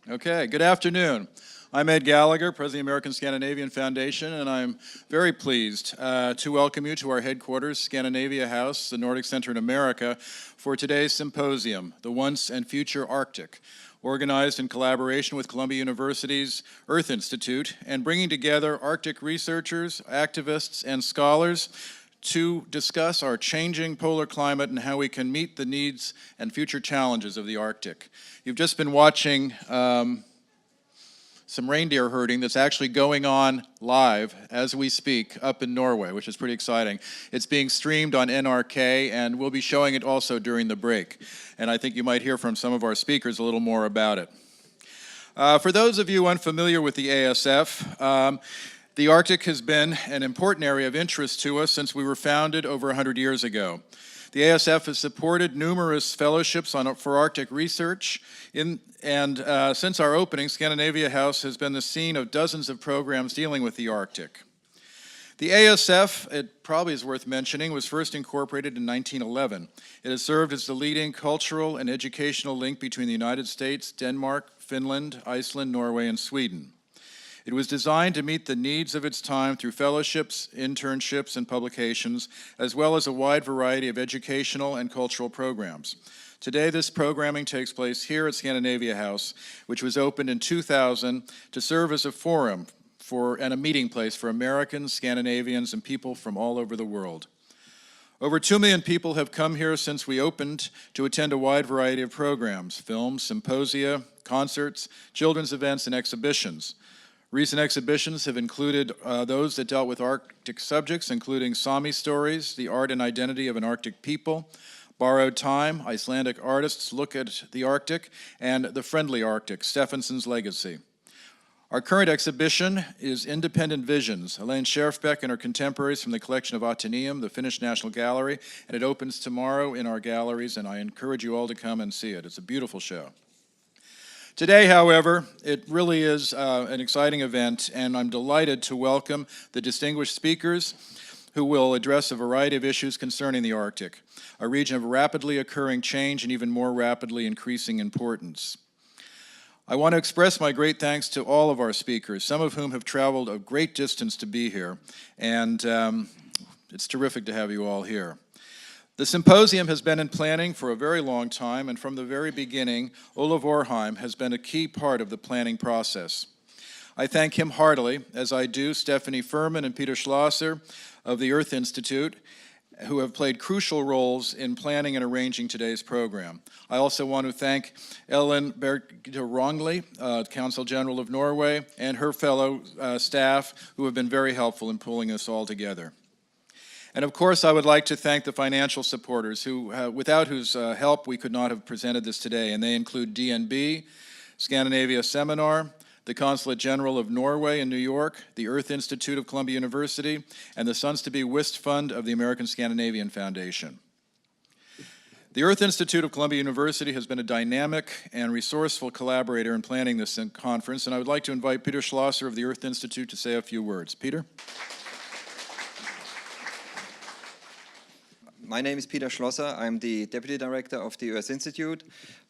Okay, good afternoon. I'm Ed Gallagher, President of the American Scandinavian Foundation, and I'm very pleased to welcome you to our headquarters, Scandinavia House, the Nordic Center in America, for today's symposium, The Once and Future Arctic, organized in collaboration with Columbia University's Earth Institute, and bringing together Arctic researchers, activists, and scholars to discuss our changing polar climate and how we can meet the needs and future challenges of the Arctic. You've just been watching some reindeer herding that's actually going on live as we speak up in Norway, which is pretty exciting. It's being streamed on NRK, and we'll be showing it also during the break. And I think you might hear from some of our speakers a little more about it. For those of you unfamiliar with the ASF, the Arctic has been an important area of interest to us since we were founded over 100 years ago. The ASF has supported numerous fellowships for Arctic research, since our opening, Scandinavia House has been the scene of dozens of programs dealing with the Arctic. The ASF, it probably is worth mentioning, was first incorporated in 1911. It has served as the leading cultural and educational link between the United States, Denmark, Finland, Iceland, Norway, and Sweden. It was designed to meet the needs of its time through fellowships, internships, and publications, as well as a wide variety of educational and cultural programs. Today, this programming takes place here at Scandinavia House, which was opened in 2000 to serve as a forum and a meeting place for Americans, Scandinavians, and people from all over the world. Over 2 million people have come here since we opened to attend a wide variety of programs: films, symposia, concerts, children's events, and exhibitions. Recent exhibitions have included those that dealt with Arctic subjects, including Sami stories, the art and identity of an Arctic people, Borrowed Time, Icelandic artists look at the Arctic, and The Friendly Arctic, Stefansson's Legacy. Our current exhibition is Independent Visions, Elaine Scherfbeck and her contemporaries from the collection of Atheneum, the Finnish National Gallery, and it opens tomorrow in our galleries, and I encourage you all to come and see it. It's a beautiful show. Today, however, it really is an exciting event, and I'm delighted to welcome the distinguished speakers who will address a variety of issues concerning the Arctic, a region of rapidly occurring change and even more rapidly increasing importance. I want to express my great thanks to all of our speakers, some of whom have traveled a great distance to be here, and it's terrific to have you all here. The symposium has been in planning for a very long time, and from the very beginning, Olav Orheim has been a key part of the planning process. I thank him heartily, as I do Stephanie Furman and Peter Schlosser of the Earth Institute, who have played crucial roles in planning and arranging today's program. I also want to thank Ellen Bergte-Rongli, Council General of Norway, and her fellow staff, who have been very helpful in pulling this all together. And of course, I would like to thank the financial supporters without whose help we could not have presented this today. And they include DNB, Scandinavia Seminar, the Consulate General of Norway in New York, the Earth Institute of Columbia University, and the Sons-to-be Wist Fund of the American Scandinavian Foundation. The Earth Institute of Columbia University has been a dynamic and resourceful collaborator in planning this conference, and I would like to invite Peter Schlosser of the Earth Institute to say a few words. Peter? My name is Peter Schlosser. I'm the Deputy Director of the Earth Institute.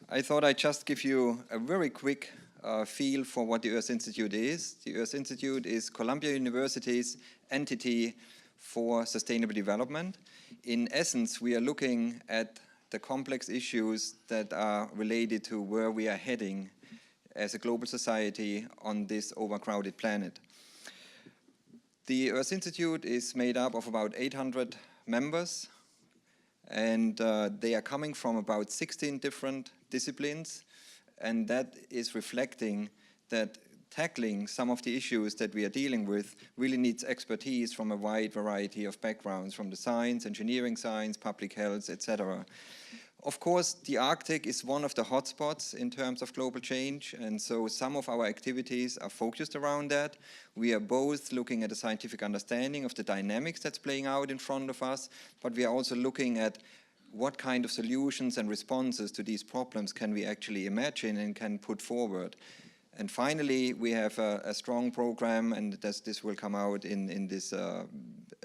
I thought I'd just give you a very quick feel for what the Earth Institute is. The Earth Institute is Columbia University's entity for sustainable development. In essence, we are looking at the complex issues that are related to where we are heading as a global society on this overcrowded planet. The Earth Institute is made up of about 800 members, and they are coming from about 16 different disciplines, and that is reflecting that tackling some of the issues that we are dealing with really needs expertise from a wide variety of backgrounds, from the science, engineering science, public health, etc. Of course, the Arctic is one of the hotspots in terms of global change, and so some of our activities are focused around that. We are both looking at a scientific understanding of the dynamics that's playing out in front of us, but we are also looking at what kind of solutions and responses to these problems can we actually imagine and can put forward. And finally, we have a strong program, and this will come out in this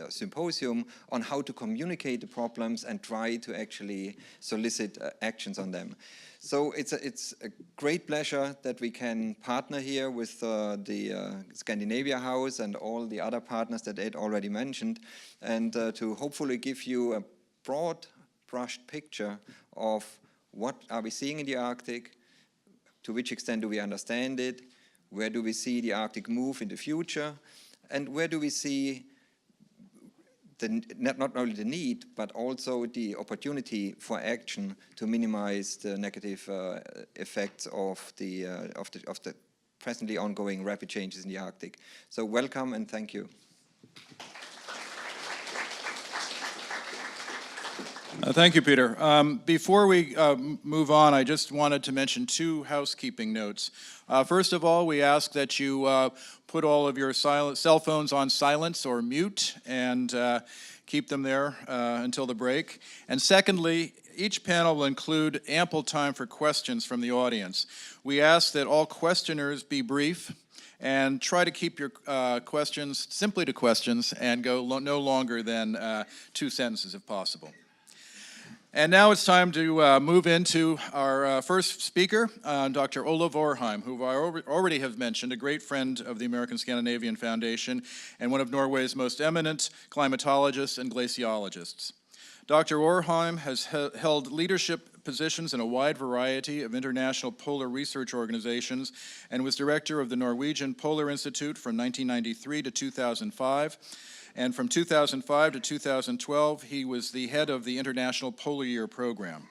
symposium, on how to communicate the problems and try to actually solicit actions on them. So it's a great pleasure that we can partner here with the Scandinavia House and all the other partners that Ed already mentioned, and to hopefully give you a broad brushed picture of what are we seeing in the Arctic, to which extent do we understand it, where do we see the Arctic move in the future, and where do we see not only the need, but also the opportunity for action to minimize the negative effects of the presently ongoing rapid changes in the Arctic. So welcome and thank you. Thank you, Peter. Before we move on, I just wanted to mention 2 housekeeping notes. First of all, we ask that you put all of your cell phones on silence or mute and keep them there until the break. And secondly, each panel will include ample time for questions from the audience. We ask that all questioners be brief and try to keep your questions simply to questions and go no longer than 2 sentences if possible. And now it's time to move into our first speaker, Dr. Olav Orheim, who I already have mentioned, a great friend of the American Scandinavian Foundation and one of Norway's most eminent climatologists and glaciologists. Dr. Orheim has held leadership positions in a wide variety of international polar research organizations and was director of the Norwegian Polar Institute from 1993 to 2005. And from 2005 to 2012, he was the head of the International Polar Year Program.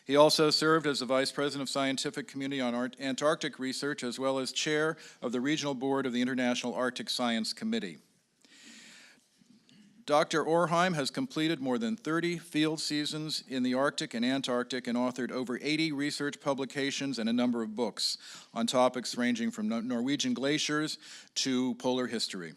He also served as the Vice President of Scientific Community on Antarctic Research, as well as chair of the Regional Board of the International Arctic Science Committee. Dr. Orheim has completed more than 30 field seasons in the Arctic and Antarctic and authored over 80 research publications and a number of books on topics ranging from Norwegian glaciers to polar history.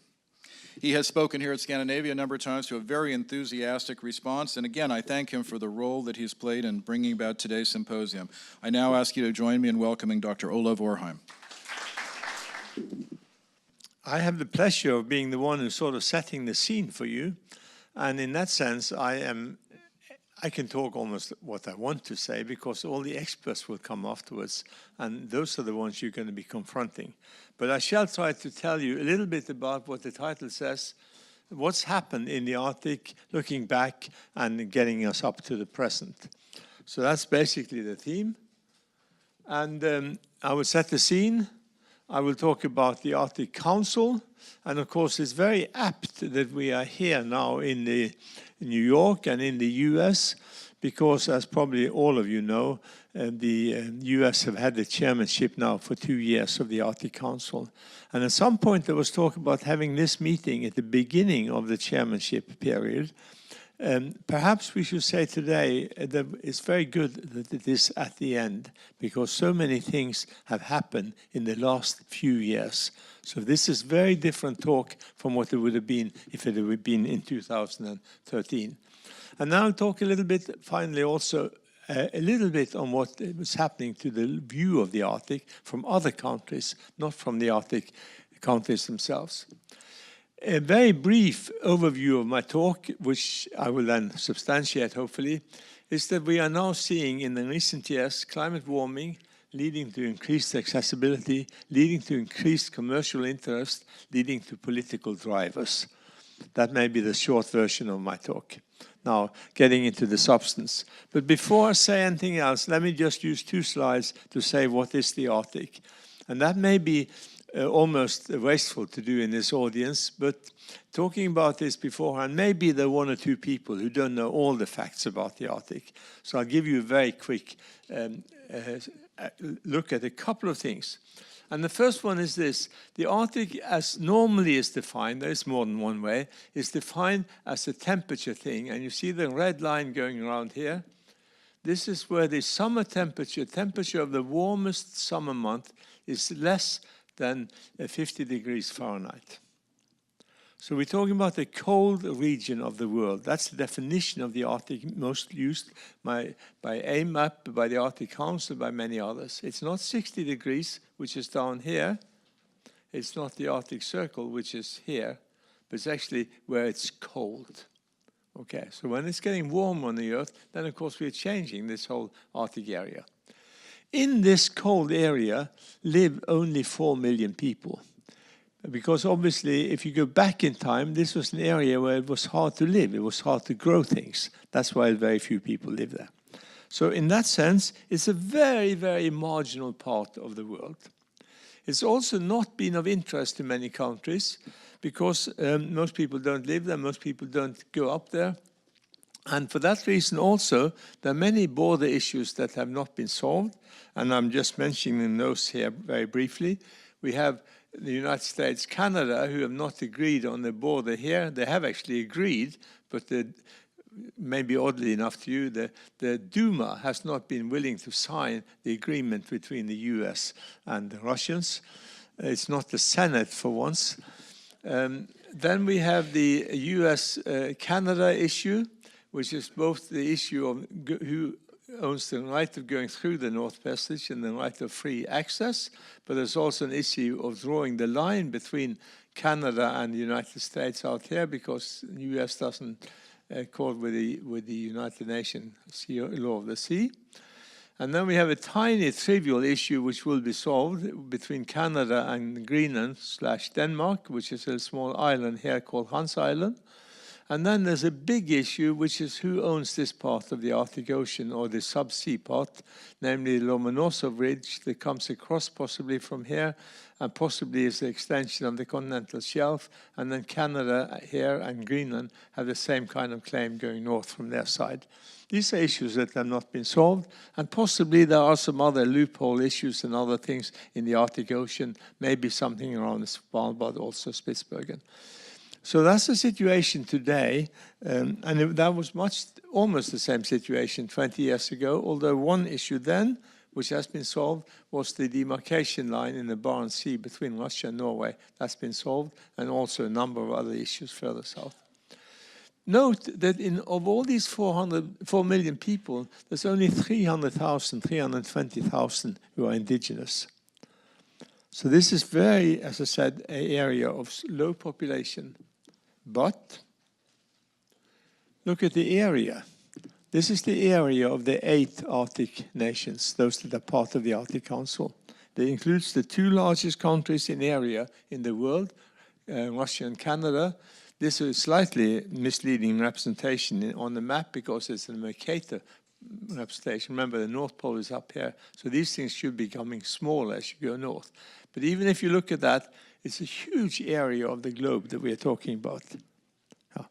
He has spoken here at Scandinavia a number of times to a very enthusiastic response, and again, I thank him for the role that he's played in bringing about today's symposium. I now ask you to join me in welcoming Dr. Olav Orheim. I have the pleasure of being the one who's sort of setting the scene for you, and in that sense, I can talk almost what I want to say because all the experts will come afterwards, and those are the ones you're going to be confronting. But I shall try to tell you a little bit about what the title says, what's happened in the Arctic, looking back and getting us up to the present. So that's basically the theme. And I will set the scene. I will talk about the Arctic Council. And of course, it's very apt that we are here now in New York and in the US, because as probably all of you know, the US have had the chairmanship now for 2 years of the Arctic Council. And at some point there was talk about having this meeting at the beginning of the chairmanship period. Perhaps we should say today that it's very good that it is at the end, because so many things have happened in the last few years. So this is very different talk from what it would have been if it had been in 2013. And now I'll talk a little bit, finally also, a little bit on what was happening to the view of the Arctic from other countries, not from the Arctic countries themselves. A very brief overview of my talk, which I will then substantiate hopefully, is that we are now seeing in the recent years climate warming leading to increased accessibility, leading to increased commercial interest, leading to political drivers. That may be the short version of my talk. Now, getting into the substance. But before I say anything else, let me just use 2 slides to say what is the Arctic. And that may be almost wasteful to do in this audience, but talking about this beforehand, maybe there are 1 or 2 people who don't know all the facts about the Arctic. So I'll give you a very quick look at a couple of things. And the first one is this: the Arctic, as normally is defined, there is more than one way, is defined as a temperature thing. And you see the red line going around here. This is where the summer temperature of the warmest summer month is less than 50 degrees Fahrenheit. So we're talking about the cold region of the world. That's the definition of the Arctic most used by AMAP, by the Arctic Council, by many others. It's not 60 degrees, which is down here. It's not the Arctic Circle, which is here, but it's actually where it's cold. Okay, so when it's getting warm on the Earth, then of course we're changing this whole Arctic area. In this cold area live only 4 million people. Because obviously, if you go back in time, this was an area where it was hard to live. It was hard to grow things. That's why very few people live there. So in that sense, it's a very, very marginal part of the world. It's also not been of interest to many countries because most people don't live there, most people don't go up there. And for that reason also, there are many border issues that have not been solved. And I'm just mentioning those here very briefly. We have the United States, Canada, who have not agreed on the border here. They have actually agreed, but maybe oddly enough to you, the Duma has not been willing to sign the agreement between the US and the Russians. It's not the Senate for once. Then we have the US-Canada issue, which is both the issue of who owns the right of going through the North Passage and the right of free access, but there's also an issue of drawing the line between Canada and the United States out here because the US doesn't accord with the United Nations law of the sea. And then we have a tiny trivial issue which will be solved between Canada and Greenland/Denmark, which is a small island here called Hans Island. And then there's a big issue, which is who owns this part of the Arctic Ocean, or the subsea part, namely the Lomonosov Ridge that comes across possibly from here, and possibly is the extension of the continental shelf. And then Canada here and Greenland have the same kind of claim going north from their side. These are issues that have not been solved, and possibly there are some other loophole issues and other things in the Arctic Ocean, maybe something around Svalbard, also Spitsbergen. So that's the situation today, and that was almost the same situation 20 years ago, although one issue then, which has been solved, was the demarcation line in the Barents Sea between Russia and Norway. That's been solved, and also a number of other issues further south. Note that of all these 4 million people, there's only 300,000, 320,000 who are indigenous. So this is very, as I said, an area of low population. But look at the area. This is the area of the 8 Arctic nations, those that are part of the Arctic Council. That includes the 2 largest countries in area in the world, Russia and Canada. This is a slightly misleading representation on the map because it's a Mercator representation. Remember, the North Pole is up here, so these things should be becoming smaller as you go north. But even if you look at that, it's a huge area of the globe that we are talking about. Yeah.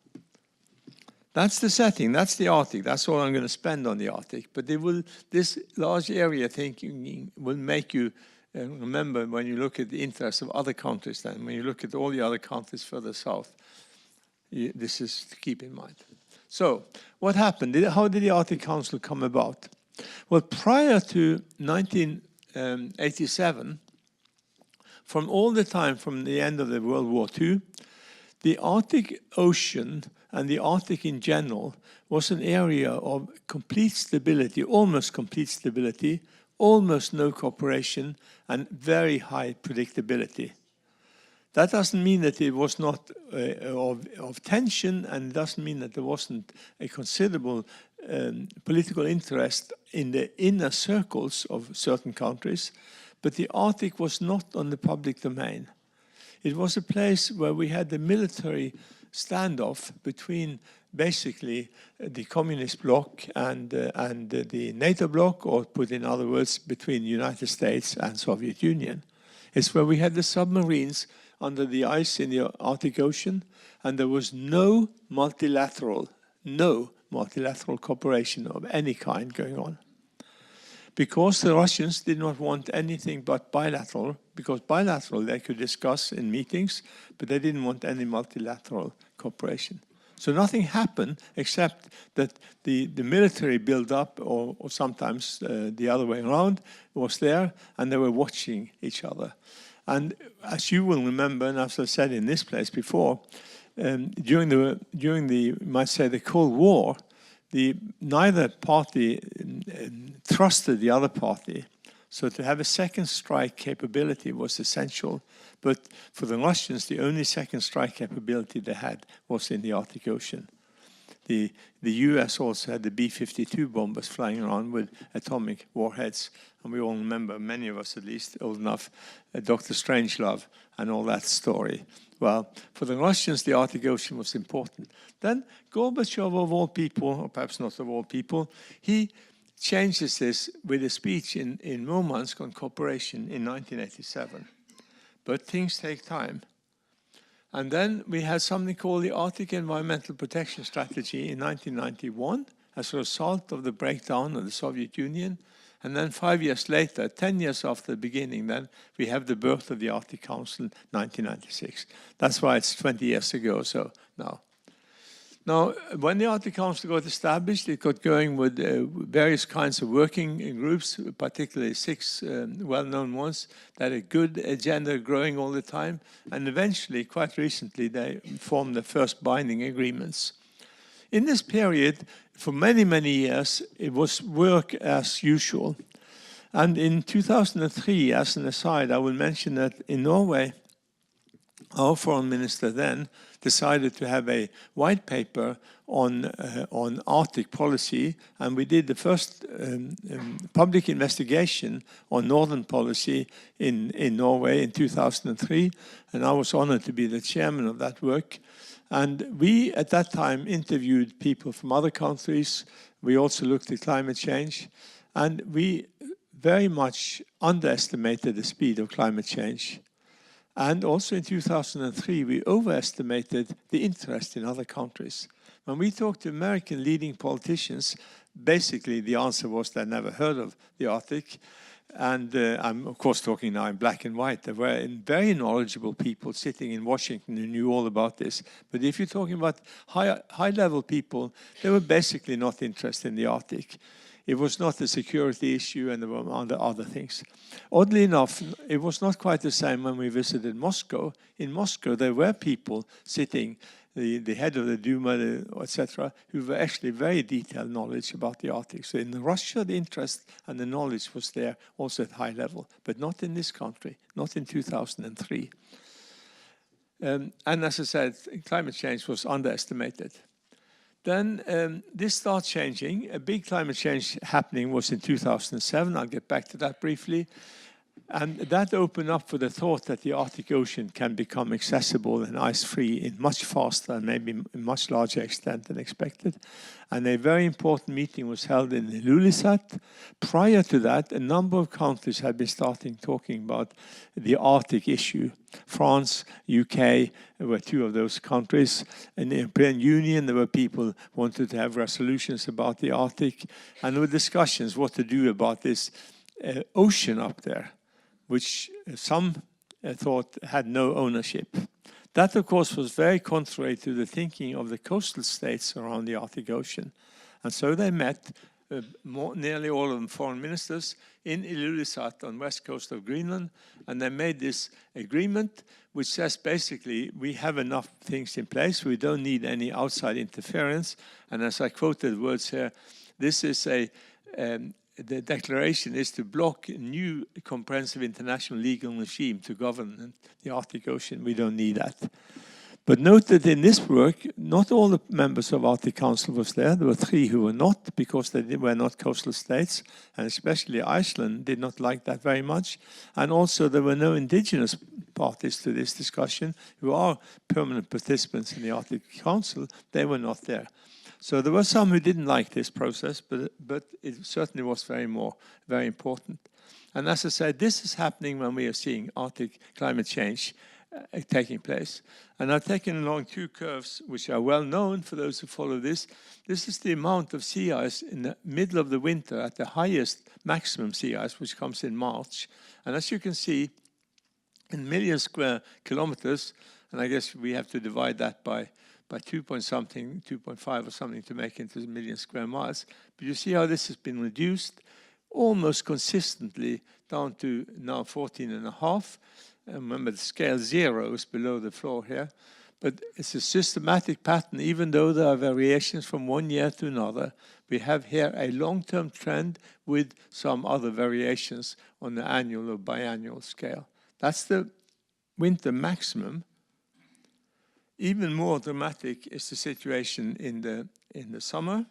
That's the setting, that's the Arctic. That's all I'm going to spend on the Arctic. But this large area thinking will make you remember when you look at the interests of other countries then, when you look at all the other countries further south, this is to keep in mind. So, what happened? How did the Arctic Council come about? Well, prior to 1987, from all the time from the end of the World War II, the Arctic Ocean and the Arctic in general was an area of complete stability, almost complete stability, almost no cooperation, and very high predictability. That doesn't mean that it was not of tension, and it doesn't mean that there wasn't a considerable political interest in the inner circles of certain countries, but the Arctic was not on the public domain. It was a place where we had the military standoff between basically the communist bloc and the NATO bloc, or put in other words, between the United States and Soviet Union. It's where we had the submarines under the ice in the Arctic Ocean, and there was no multilateral cooperation of any kind going on. Because the Russians did not want anything but bilateral, because bilateral they could discuss in meetings, but they didn't want any multilateral cooperation. So nothing happened except that the military build-up, or sometimes the other way around, was there, and they were watching each other. And as you will remember, and as I said in this place before, during the you might say the Cold War, neither party trusted the other party. So to have a second strike capability was essential. But for the Russians, the only second strike capability they had was in the Arctic Ocean. The US also had the B-52 bombers flying around with atomic warheads. And we all remember, many of us at least, old enough, Dr. Strangelove and all that story. Well, for the Russians, the Arctic Ocean was important. Then Gorbachev, of all people, or perhaps not of all people, he changes this with a speech in Murmansk on cooperation in 1987. But things take time. And then we had something called the Arctic Environmental Protection Strategy in 1991 as a result of the breakdown of the Soviet Union. And then 5 years later, 10 years after the beginning, then we have the birth of the Arctic Council in 1996. That's why it's 20 years ago or so now. Now, when the Arctic Council got established, it got going with various kinds of working groups, particularly 6 well-known ones that had a good agenda growing all the time. And eventually, quite recently, they formed the first binding agreements. In this period, for many, many years, it was work as usual. And in 2003, as an aside, I will mention that in Norway, our foreign minister then decided to have a white paper on Arctic policy, and we did the first public investigation on northern policy in Norway in 2003, and I was honored to be the chairman of that work. And we, at that time, interviewed people from other countries. We also looked at climate change, and we very much underestimated the speed of climate change. And also in 2003, we overestimated the interest in other countries. When we talked to American leading politicians, basically the answer was they never heard of the Arctic. And I'm, of course, talking now in black and white. There were very knowledgeable people sitting in Washington who knew all about this. But if you're talking about high-level people, they were basically not interested in the Arctic. It was not a security issue, and there were other things. Oddly enough, it was not quite the same when we visited Moscow. In Moscow, there were people sitting, the head of the Duma, etc., who were actually very detailed knowledge about the Arctic. So in Russia, the interest and the knowledge was there also at high level, but not in this country, not in 2003. And as I said, climate change was underestimated. Then this starts changing. A big climate change happening was in 2007. I'll get back to that briefly. And that opened up for the thought that the Arctic Ocean can become accessible and ice-free in much faster and maybe in much larger extent than expected. And a very important meeting was held in Ilulissat. Prior to that, a number of countries had been talking about the Arctic issue. France, UK were 2 of those countries. In the European Union, there were people who wanted to have resolutions about the Arctic. And there were discussions what to do about this ocean up there, which some thought had no ownership. That, of course, was very contrary to the thinking of the coastal states around the Arctic Ocean. And so they met, nearly all of them foreign ministers, in Ilulissat on the west coast of Greenland, and they made this agreement which says basically we have enough things in place, we don't need any outside interference. And as I quoted words here, this is the declaration is to block a new comprehensive international legal regime to govern the Arctic Ocean. We don't need that. But note that in this work, not all the members of Arctic Council was there. There were 3 who were not, because they were not coastal states, and especially Iceland did not like that very much. And also there were no indigenous parties to this discussion who are permanent participants in the Arctic Council. They were not there. So there were some who didn't like this process, but it certainly was very important. And as I said, this is happening when we are seeing Arctic climate change taking place. And I've taken along 2 curves which are well known for those who follow this. This is the amount of sea ice in the middle of the winter at the highest maximum sea ice, which comes in March. And as you can see, in million square kilometers, and I guess we have to divide that by 2.5 or something to make into a million square miles. But you see how this has been reduced almost consistently down to now 14.5. Remember, the scale 0 is below the floor here. But it's a systematic pattern, even though there are variations from one year to another. We have here a long-term trend with some other variations on the annual or biannual scale. That's the winter maximum. Even more dramatic is the situation in the summer.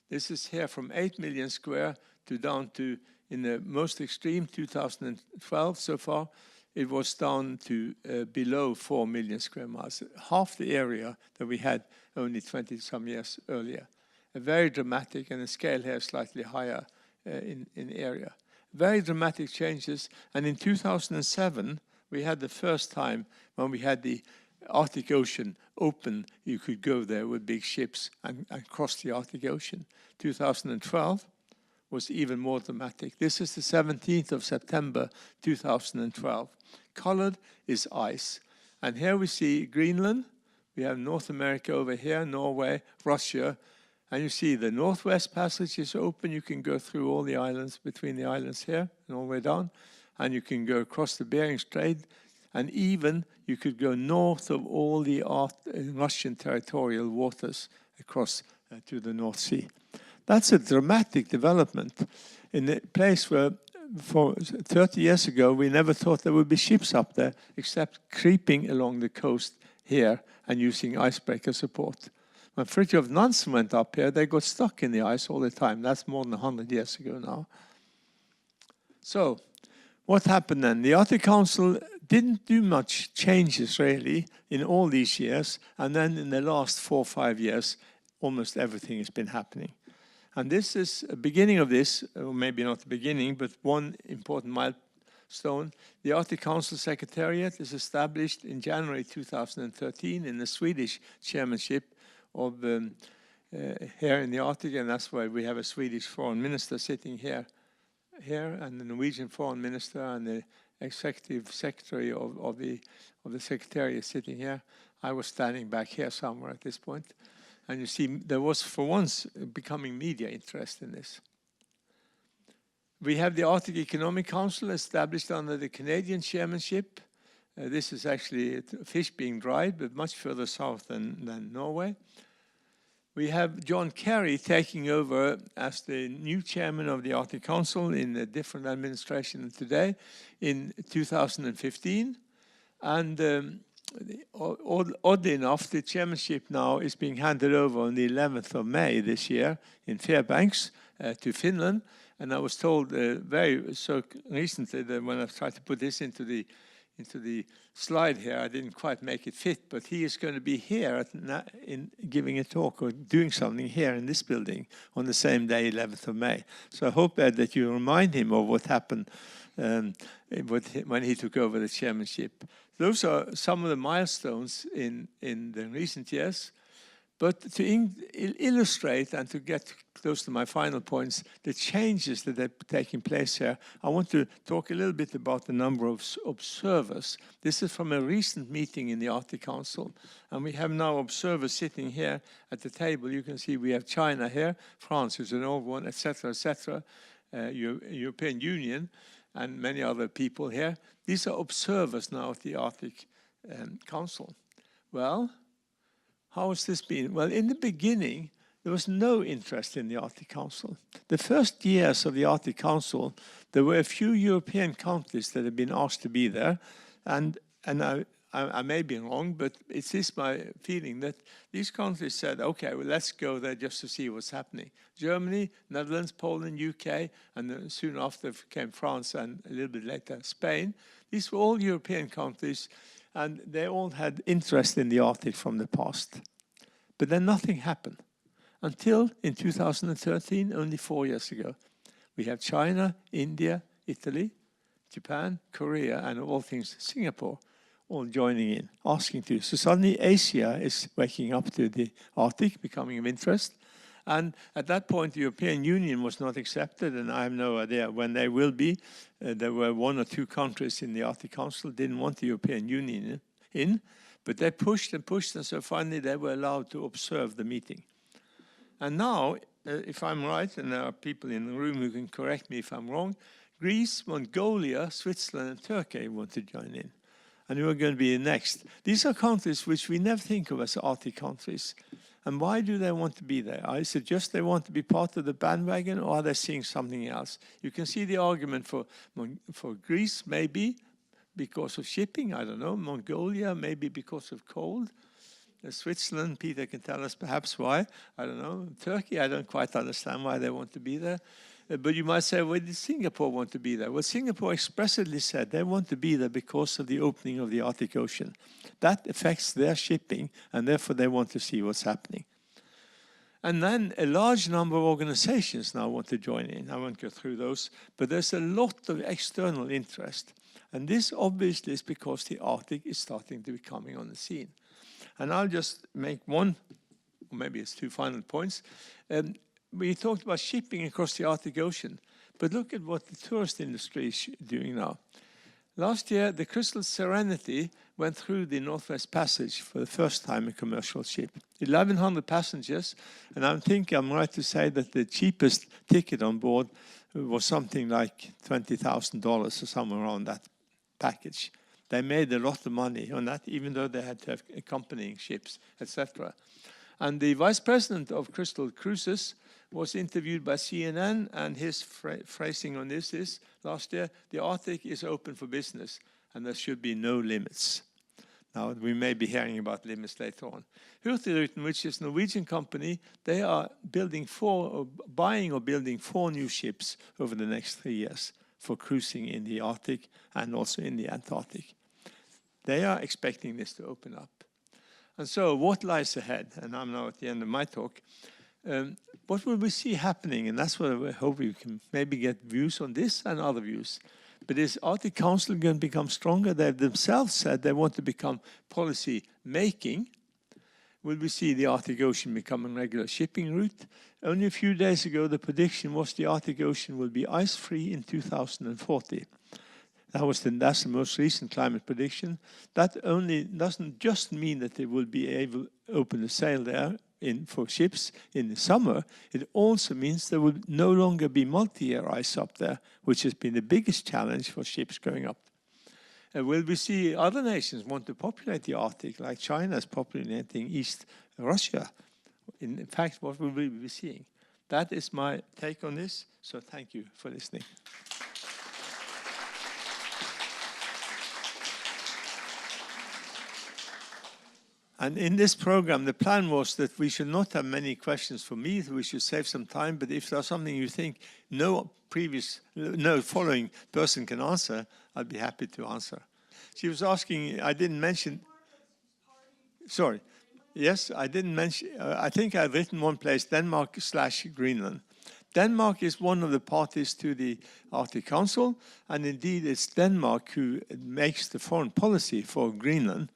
This is here from 8 million square to down to, in the most extreme, 2012 so far, it was down to below 4 million square miles, half the area that we had only 20-some years earlier. A very dramatic, and the scale here is slightly higher in area. Very dramatic changes, and in 2007, we had the first time when we had the Arctic Ocean open. You could go there with big ships and cross the Arctic Ocean. 2012 was even more dramatic. This is the 17th of September 2012. Colored is ice. And here we see Greenland. We have North America over here, Norway, Russia. And you see the Northwest Passage is open. You can go through all the islands, between the islands here and all the way down. And you can go across the Bering Strait. And even you could go north of all the Russian territorial waters across to the North Sea. That's a dramatic development in a place where for 30 years ago we never thought there would be ships up there except creeping along the coast here and using icebreaker support. When Fridtjof Nansen went up here, they got stuck in the ice all the time. That's more than 100 years ago now. So what happened then? The Arctic Council didn't do much changes really in all these years, and then in the last 4 or 5 years almost everything has been happening. And this is a beginning of this, or maybe not the beginning, but one important milestone. The Arctic Council Secretariat is established in January 2013 in the Swedish chairmanship of here in the Arctic, and that's why we have a Swedish foreign minister sitting here, and the Norwegian foreign minister and the executive secretary of the Secretariat sitting here. I was standing back here somewhere at this point. And you see, there was, for once, becoming media interest in this. We have the Arctic Economic Council established under the Canadian chairmanship. This is actually fish being dried, but much further south than Norway. We have John Kerry taking over as the new chairman of the Arctic Council in a different administration today in 2015. And oddly enough, the chairmanship now is being handed over on the 11th of May this year in Fairbanks to Finland. And I was told so recently that when I tried to put this into the slide here, I didn't quite make it fit. But he is going to be here in giving a talk or doing something here in this building on the same day, 11th of May. So I hope that you remind him of what happened when he took over the chairmanship. Those are some of the milestones in the recent years. But to illustrate and to get close to my final points, the changes that are taking place here, I want to talk a little bit about the number of observers. This is from a recent meeting in the Arctic Council. And we have now observers sitting here at the table. You can see we have China here, France, who's an old one, etc., European Union, and many other people here. These are observers now at the Arctic Council. Well, how has this been? Well, in the beginning, there was no interest in the Arctic Council. The first years of the Arctic Council, there were a few European countries that had been asked to be there. And I may be wrong, but it is my feeling that these countries said, okay, well, let's go there just to see what's happening. Germany, Netherlands, Poland, UK, and then soon after came France and a little bit later Spain. These were all European countries, and they all had interest in the Arctic from the past. But then nothing happened until in 2013, only 4 years ago. We have China, India, Italy, Japan, Korea, and all things Singapore all joining in, asking to. So suddenly Asia is waking up to the Arctic, becoming of interest. And at that point, the European Union was not accepted, and I have no idea when they will be. There were 1 or 2 countries in the Arctic Council didn't want the European Union in, but they pushed, and so finally they were allowed to observe the meeting. And now, if I'm right, and there are people in the room who can correct me if I'm wrong, Greece, Mongolia, Switzerland, and Turkey want to join in. and who are going to be next. These are countries which we never think of as Arctic countries. And why do they want to be there? I suggest they want to be part of the bandwagon, or are they seeing something else? You can see the argument for Greece, maybe because of shipping, I don't know. Mongolia, maybe because of cold. Switzerland, Peter can tell us perhaps why. I don't know. Turkey, I don't quite understand why they want to be there. But you might say, why did Singapore want to be there? Well, Singapore expressly said they want to be there because of the opening of the Arctic Ocean. That affects their shipping, and therefore they want to see what's happening. And then a large number of organizations now want to join in. I won't go through those, but there's a lot of external interest. And this obviously is because the Arctic is starting to be coming on the scene. And I'll just make one, or maybe it's two final points. We talked about shipping across the Arctic Ocean, but look at what the tourist industry is doing now. Last year, the Crystal Serenity went through the Northwest Passage for the first time, a commercial ship. 1,100 passengers, and I think I'm right to say that the cheapest ticket on board was something like $20,000 or somewhere around that package. They made a lot of money on that, even though they had to have accompanying ships, etc. And the vice president of Crystal Cruises was interviewed by CNN, and his phrasing on this is, last year, the Arctic is open for business, and there should be no limits. Now, we may be hearing about limits later on. Hurtigruten, which is a Norwegian company, they are buying or building 4 new ships over the next 3 years for cruising in the Arctic and also in the Antarctic. They are expecting this to open up. And so what lies ahead? And I'm now at the end of my talk. What will we see happening? And that's what I hope we can maybe get views on this and other views. But is Arctic Council going to become stronger? They themselves said they want to become policy making. Will we see the Arctic Ocean become a regular shipping route? Only a few days ago, the prediction was the Arctic Ocean will be ice-free in 2040. That's the most recent climate prediction. That only doesn't just mean that they will be able to open a sail there for ships in the summer. It also means there will no longer be multi-year ice up there, which has been the biggest challenge for ships going up. Will we see other nations want to populate the Arctic, like China is populating East Russia? In fact, what will we be seeing? That is my take on this, so thank you for listening. And in this program, the plan was that we should not have many questions for me, we should save some time, but if there's something you think no following person can answer, I'd be happy to answer. She was asking, I didn't mention, sorry, yes, I didn't mention, I think I've written one place, Denmark/Greenland. Denmark is one of the parties to the Arctic Council, and indeed it's Denmark who makes the foreign policy for Greenland.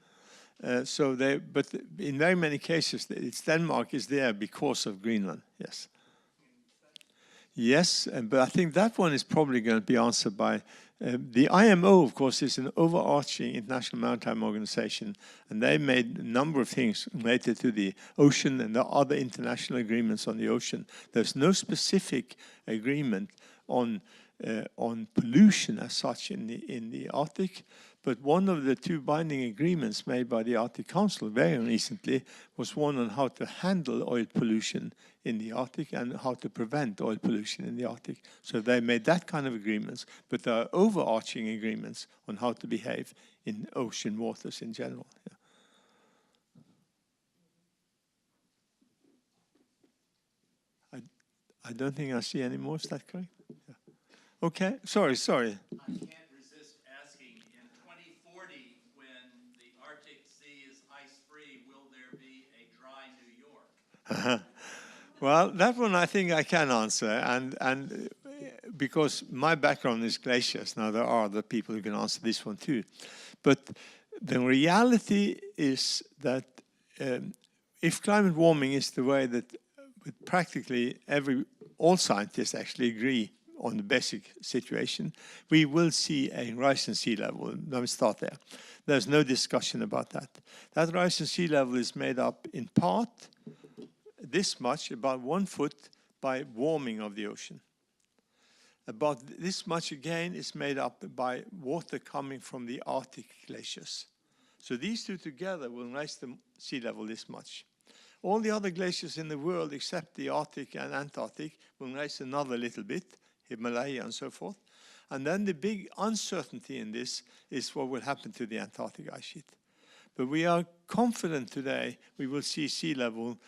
But in very many cases, it's Denmark is there because of Greenland. Yes. Yes, but I think that one is probably going to be answered by the IMO. Of course, is an overarching international maritime organization, and they made a number of things related to the ocean and the other international agreements on the ocean. There's no specific agreement on pollution as such in the Arctic. But one of the 2 binding agreements made by the Arctic Council very recently was one on how to handle oil pollution in the Arctic and how to prevent oil pollution in the Arctic. So they made that kind of agreements, but there are overarching agreements on how to behave in ocean waters in general. Yeah. I don't think I see any more, is that correct? Yeah. Okay, sorry. Well, that one I think I can answer, and because my background is glaciers. Now there are other people who can answer this one too, but the reality is that if climate warming is the way that practically all scientists actually agree on the basic situation, we will see a rise in sea level. Let me start there. There's no discussion about that. That rise in sea level is made up in part this much, about 1 foot, by warming of the ocean. about this much again is made up by water coming from the Arctic glaciers. So these two together will raise the sea level this much. All the other glaciers in the world, except the Arctic and Antarctic, will raise another little bit, Himalaya and so forth. And then the big uncertainty in this is what will happen to the Antarctic ice sheet. But we are confident today we will see sea level.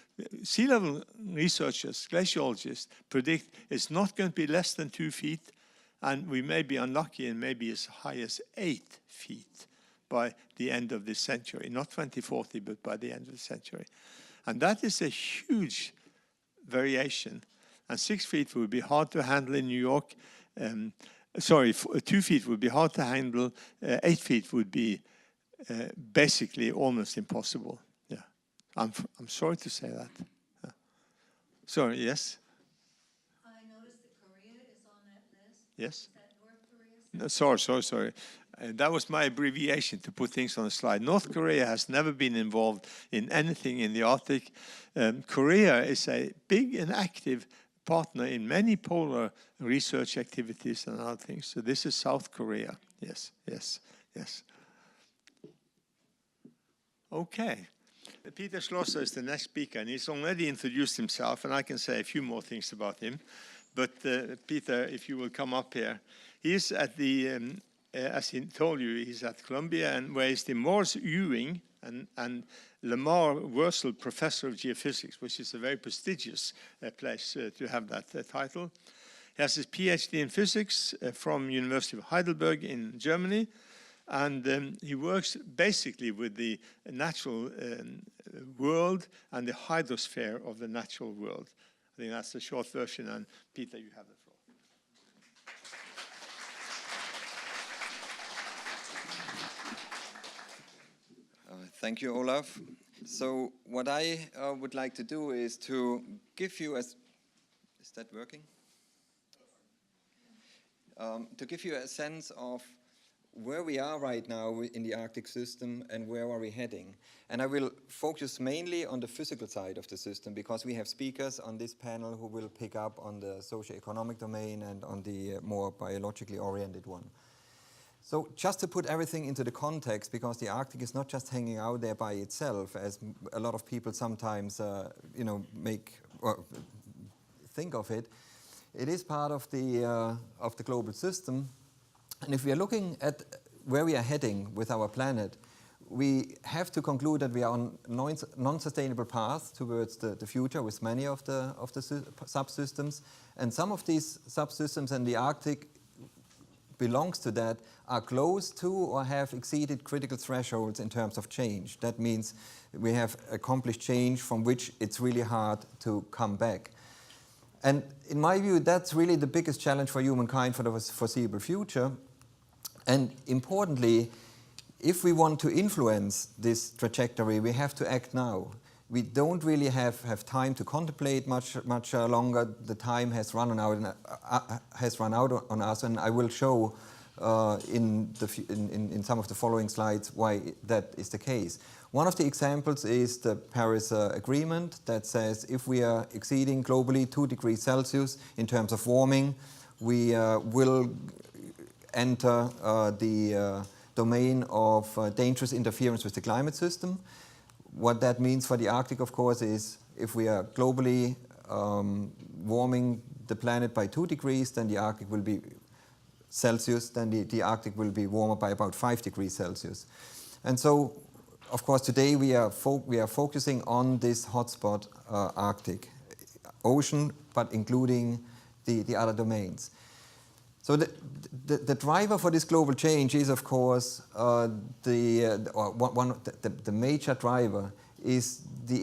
Sea level researchers, glaciologists, predict it's not going to be less than 2 feet, and we may be unlucky and maybe as high as 8 feet by the end of this century. Not 2040, but by the end of the century. And that is a huge variation. And 6 feet would be hard to handle in New York. 2 feet would be hard to handle. 8 feet would be basically almost impossible. Yeah, I'm sorry to say that. Yeah. Sorry, yes? I noticed that Korea is on that list. Yes? Is that North Korea? No, sorry. That was my abbreviation to put things on the slide. North Korea has never been involved in anything in the Arctic. Korea is a big and active partner in many polar research activities and other things. So this is South Korea. Yes. Okay. Peter Schlosser is the next speaker, and he's already introduced himself, and I can say a few more things about him. But Peter, if you will come up here. He's at the, as he told you, he's at Columbia, and where he's the Morris Ewing and Lamar Wursel Professor of Geophysics, which is a very prestigious place to have that title. He has his PhD in physics from University of Heidelberg in Germany, and he works basically with the natural world and the hydrosphere of the natural world. I think that's the short version, and Peter, you have the floor. Thank you, Olav. So what I would like to do is to give you is that working? To give you a sense of where we are right now in the Arctic system and where are we heading. And I will focus mainly on the physical side of the system because we have speakers on this panel who will pick up on the socio-economic domain and on the more biologically oriented one. So just to put everything into the context, because the Arctic is not just hanging out there by itself, as a lot of people sometimes make or think of it. It is part of the global system. And if we are looking at where we are heading with our planet, we have to conclude that we are on non-sustainable path towards the future with many of the subsystems. And some of these subsystems, and the Arctic belongs to that, are close to or have exceeded critical thresholds in terms of change. That means we have accomplished change from which it's really hard to come back. And in my view, that's really the biggest challenge for humankind for the foreseeable future. And importantly, if we want to influence this trajectory, we have to act now. We don't really have time to contemplate much longer. The time has run out on us, and I will show in some of the following slides why that is the case. One of the examples is the Paris Agreement that says if we are exceeding globally 2 degrees Celsius in terms of warming, we will enter the domain of dangerous interference with the climate system. What that means for the Arctic, of course, is if we are globally warming the planet by 2 degrees, then the Arctic will be Celsius, then the Arctic will be warmer by about 5 degrees Celsius. And so, of course, today we are focusing on this hotspot Arctic Ocean, but including the other domains. So the driver for this global change is, of course, the major driver is the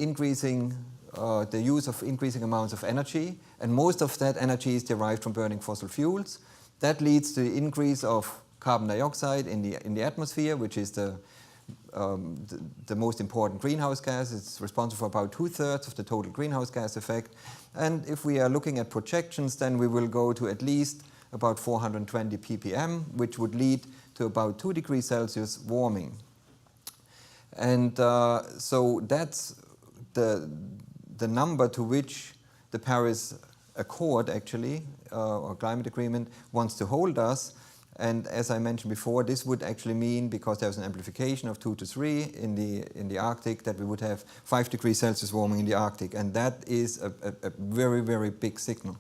use of increasing amounts of energy, and most of that energy is derived from burning fossil fuels. That leads to the increase of carbon dioxide in the atmosphere, which is the most important greenhouse gas. It's responsible for about 2/3 of the total greenhouse gas effect. And if we are looking at projections, then we will go to at least about 420 ppm, which would lead to about 2 degrees Celsius warming. And so that's the number to which the Paris accord, actually, or climate agreement, wants to hold us. And as I mentioned before, this would actually mean, because there's an amplification of 2 to 3 in the Arctic, that we would have 5 degrees Celsius warming in the Arctic. And that is a very, very big signal.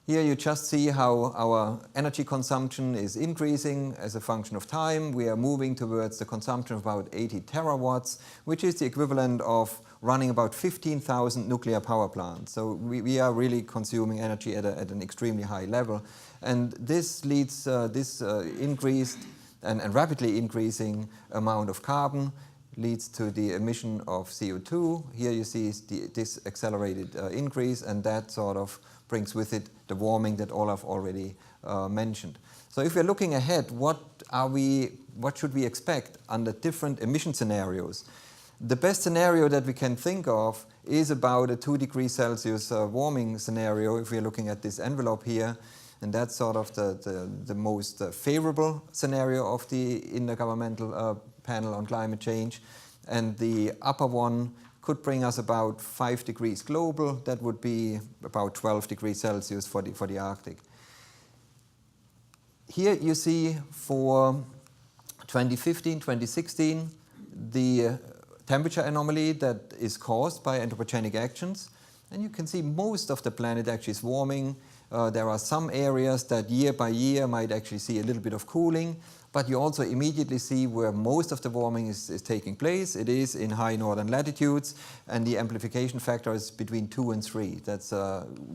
Here you just see how our energy consumption is increasing as a function of time. We are moving towards the consumption of about 80 terawatts, which is the equivalent of running about 15,000 nuclear power plants. So we are really consuming energy at an extremely high level. And this leads this increased and rapidly increasing amount of carbon leads to the emission of CO2. Here you see this accelerated increase, and that sort of brings with it the warming that Olav already mentioned. So if we're looking ahead, what should we expect under different emission scenarios? The best scenario that we can think of is about a 2 degrees Celsius warming scenario if we're looking at this envelope here. And that's sort of the most favorable scenario of the Intergovernmental Panel on Climate Change. And the upper one could bring us about 5 degrees global. That would be about 12 degrees Celsius for the Arctic. Here you see for 2015, 2016, the temperature anomaly that is caused by anthropogenic actions. And you can see most of the planet actually is warming. There are some areas that year by year might actually see a little bit of cooling, but you also immediately see where most of the warming is taking place. It is in high northern latitudes, and the amplification factor is between 2 and 3. That's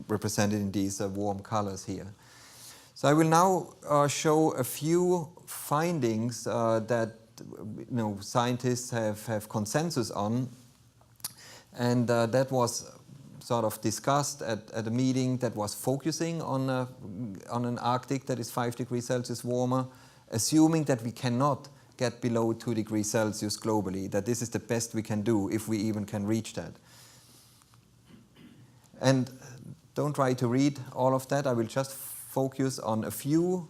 represented in these warm colors here. So I will now show a few findings that scientists have consensus on, and that was sort of discussed at a meeting that was focusing on an Arctic that is 5 degrees Celsius warmer, assuming that we cannot get below 2 degrees Celsius globally, that this is the best we can do if we even can reach that. And don't try to read all of that. I will just focus on a few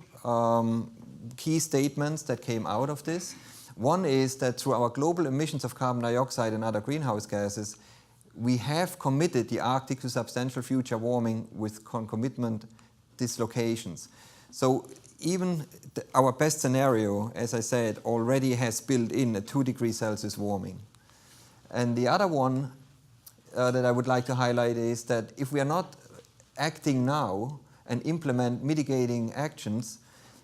key statements that came out of this. One is that through our global emissions of carbon dioxide and other greenhouse gases, we have committed the Arctic to substantial future warming with concomitant dislocations. So even our best scenario, as I said, already has built in a 2 degrees Celsius warming. And the other one that I would like to highlight is that if we are not acting now and implement mitigating actions,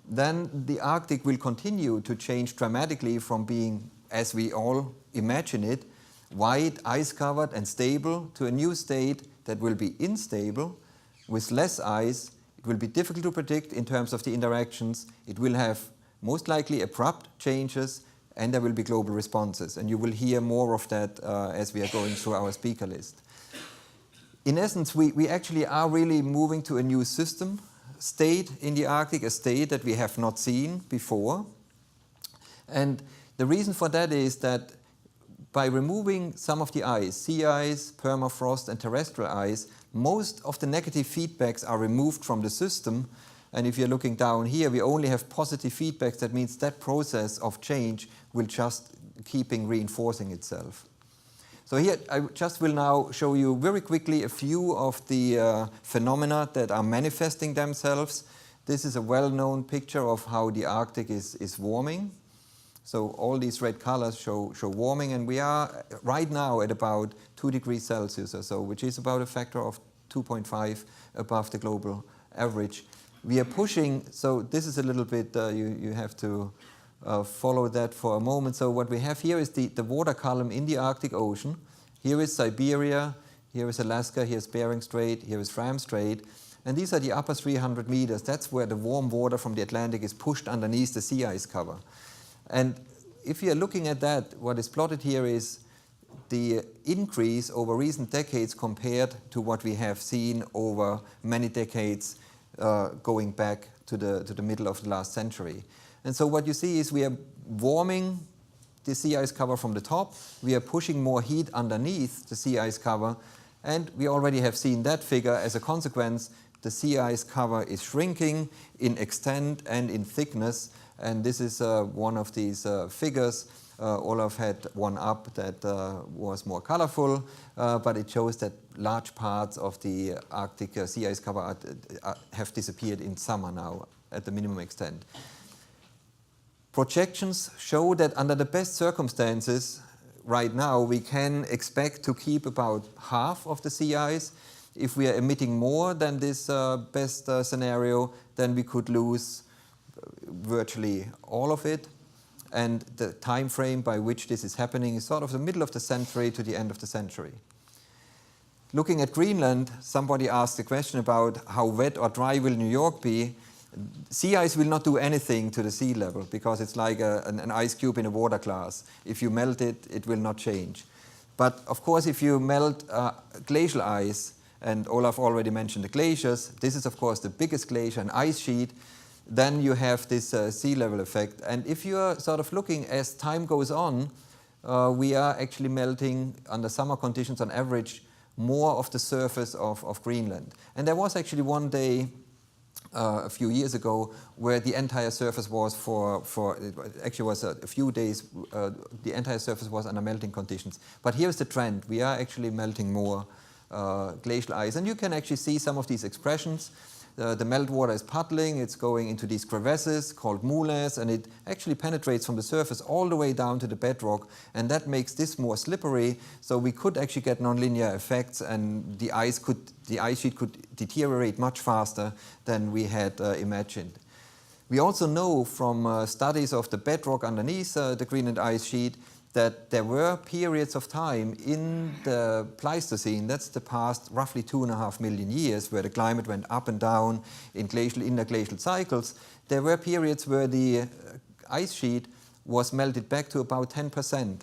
then the Arctic will continue to change dramatically from being, as we all imagine it, wide, ice-covered and stable, to a new state that will be unstable, with less ice. It will be difficult to predict in terms of the interactions. It will have most likely abrupt changes, and there will be global responses. And you will hear more of that as we are going through our speaker list. In essence, we actually are really moving to a new system state in the Arctic, a state that we have not seen before. And the reason for that is that by removing some of the ice, sea ice, permafrost, and terrestrial ice, most of the negative feedbacks are removed from the system. And if you're looking down here, we only have positive feedbacks. That means that process of change will just keeping reinforcing itself. So here, I just will now show you very quickly a few of the phenomena that are manifesting themselves. This is a well-known picture of how the Arctic is warming. So all these red colors show warming, and we are right now at about 2 degrees Celsius or so, which is about a factor of 2.5 above the global average. We are pushing, so this is a little bit, you have to follow that for a moment. So what we have here is the water column in the Arctic Ocean. Here is Siberia, here is Alaska, here's Bering Strait, here is Fram Strait. And these are the upper 300 meters. That's where the warm water from the Atlantic is pushed underneath the sea ice cover. And if you are looking at that, what is plotted here is the increase over recent decades compared to what we have seen over many decades going back to the middle of the last century. And so what you see is we are warming the sea ice cover from the top, we are pushing more heat underneath the sea ice cover, and we already have seen that figure. As a consequence, the sea ice cover is shrinking in extent and in thickness. And this is one of these figures Olav had one up that was more colorful, but it shows that large parts of the Arctic sea ice cover have disappeared in summer now at the minimum extent. Projections show that under the best circumstances, right now we can expect to keep about half of the sea ice. If we are emitting more than this best scenario, then we could lose virtually all of it. And the time frame by which this is happening is sort of the middle of the century to the end of the century. Looking at Greenland, somebody asked a question about how wet or dry will New York be. Sea ice will not do anything to the sea level because it's like an ice cube in a water glass. If you melt it, it will not change. But of course, if you melt glacial ice, and Olav already mentioned the glaciers, this is of course the biggest glacier, an ice sheet, then you have this sea level effect. And if you're sort of looking as time goes on, we are actually melting under summer conditions on average more of the surface of Greenland. And there was actually one day a few years ago where the entire surface was actually was a few days, the entire surface was under melting conditions. But here's the trend. We are actually melting more glacial ice. And you can actually see some of these expressions. The meltwater is puddling, it's going into these crevasses called moulins, and it actually penetrates from the surface all the way down to the bedrock, and that makes this more slippery, so we could actually get nonlinear effects, and the ice sheet could deteriorate much faster than we had imagined. We also know from studies of the bedrock underneath the Greenland ice sheet that there were periods of time in the Pleistocene, that's the past roughly 2.5 million years, where the climate went up and down in glacial, interglacial cycles. There were periods where the ice sheet was melted back to about 10%.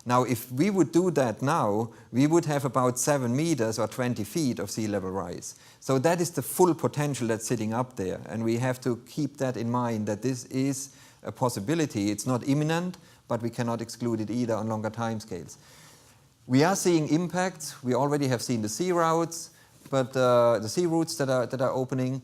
Now, if we would do that now, we would have about 7 meters or 20 feet of sea level rise. So that is the full potential that's sitting up there, and we have to keep that in mind, that this is a possibility. It's not imminent, but we cannot exclude it either on longer timescales. We are seeing impacts. We already have seen the sea routes, but the sea routes that are opening,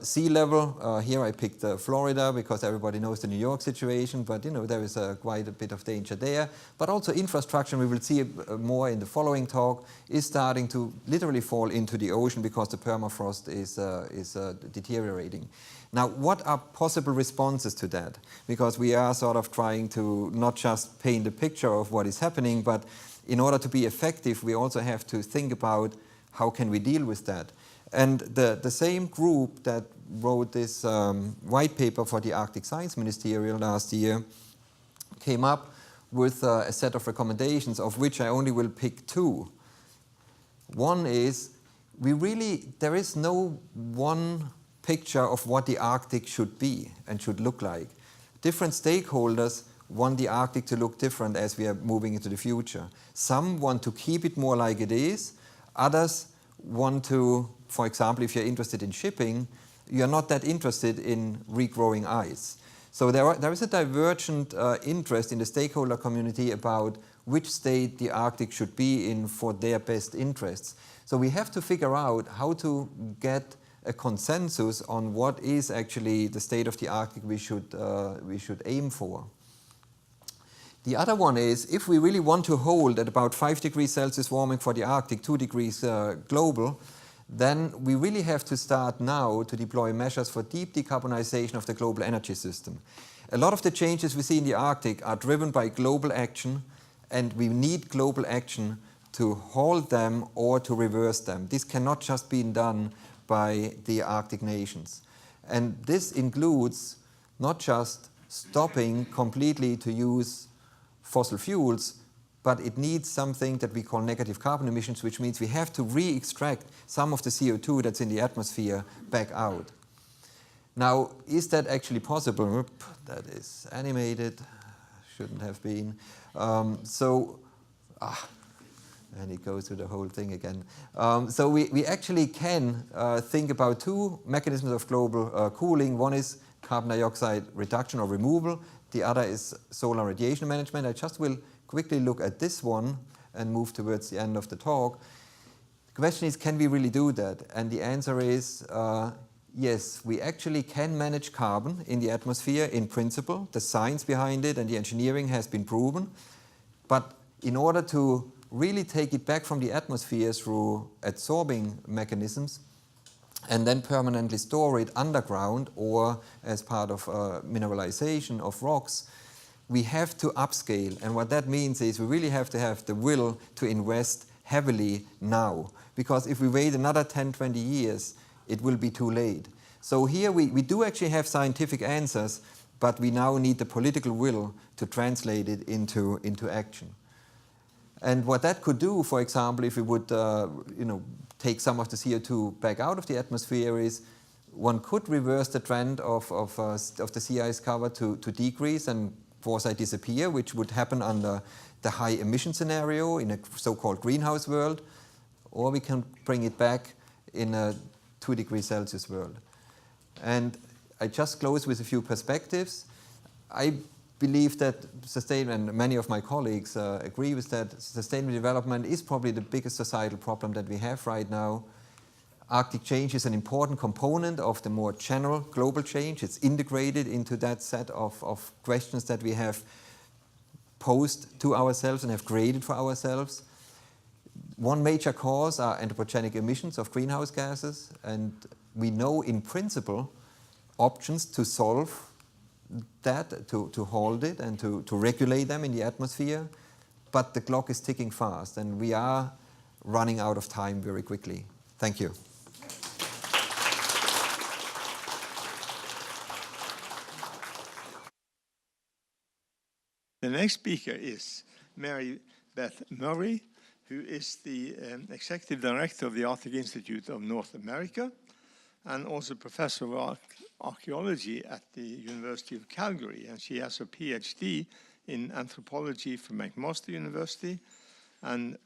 sea level. Here I picked Florida because everybody knows the New York situation, but you know there is quite a bit of danger there. But also infrastructure, we will see more in the following talk, is starting to literally fall into the ocean because the permafrost is deteriorating. Now, what are possible responses to that? Because we are sort of trying to not just paint a picture of what is happening, but in order to be effective, we also have to think about how can we deal with that. And the same group that wrote this white paper for the Arctic Science Ministerial last year came up with a set of recommendations, of which I only will pick 2. One is, there is no one picture of what the Arctic should be and should look like. Different stakeholders want the Arctic to look different as we are moving into the future. Some want to keep it more like it is. Others want to, for example, if you're interested in shipping, you're not that interested in regrowing ice. So there is a divergent interest in the stakeholder community about which state the Arctic should be in for their best interests. So we have to figure out how to get a consensus on what is actually the state of the Arctic we should aim for. The other one is, if we really want to hold at about 5 degrees Celsius warming for the Arctic, 2 degrees global, then we really have to start now to deploy measures for deep decarbonization of the global energy system. A lot of the changes we see in the Arctic are driven by global action, and we need global action to halt them or to reverse them. This cannot just be done by the Arctic nations. And this includes not just stopping completely to use fossil fuels, but it needs something that we call negative carbon emissions, which means we have to re-extract some of the CO2 that's in the atmosphere back out. Now, is that actually possible? That is animated, shouldn't have been. And it goes through the whole thing again. So we actually can think about 2 mechanisms of global cooling. One is carbon dioxide reduction or removal. The other is solar radiation management. I just will quickly look at this one and move towards the end of the talk. The question is, can we really do that? And the answer is, yes, we actually can manage carbon in the atmosphere in principle. The science behind it and the engineering has been proven. But in order to really take it back from the atmosphere through adsorbing mechanisms and then permanently store it underground or as part of mineralization of rocks, we have to upscale. And what that means is we really have to have the will to invest heavily now. Because if we wait another 10, 20 years, it will be too late. So here we do actually have scientific answers, but we now need the political will to translate it into action. And what that could do, for example, if we would take some of the CO2 back out of the atmosphere, is one could reverse the trend of the sea ice cover to decrease and foresight disappear, which would happen under the high emission scenario in a so-called greenhouse world, or we can bring it back in a 2 degrees Celsius world. And I just close with a few perspectives. I believe that and many of my colleagues agree with that, sustainable development is probably the biggest societal problem that we have right now. Arctic change is an important component of the more general global change. It's integrated into that set of questions that we have posed to ourselves and have created for ourselves. One major cause are anthropogenic emissions of greenhouse gases, and we know in principle options to solve that, to hold it and to regulate them in the atmosphere, but the clock is ticking fast and we are running out of time very quickly. Thank you. The next speaker is Maribeth Murray, who is the Executive Director of the Arctic Institute of North America and also Professor of Archaeology at the University of Calgary. And she has a PhD in anthropology from McMaster University and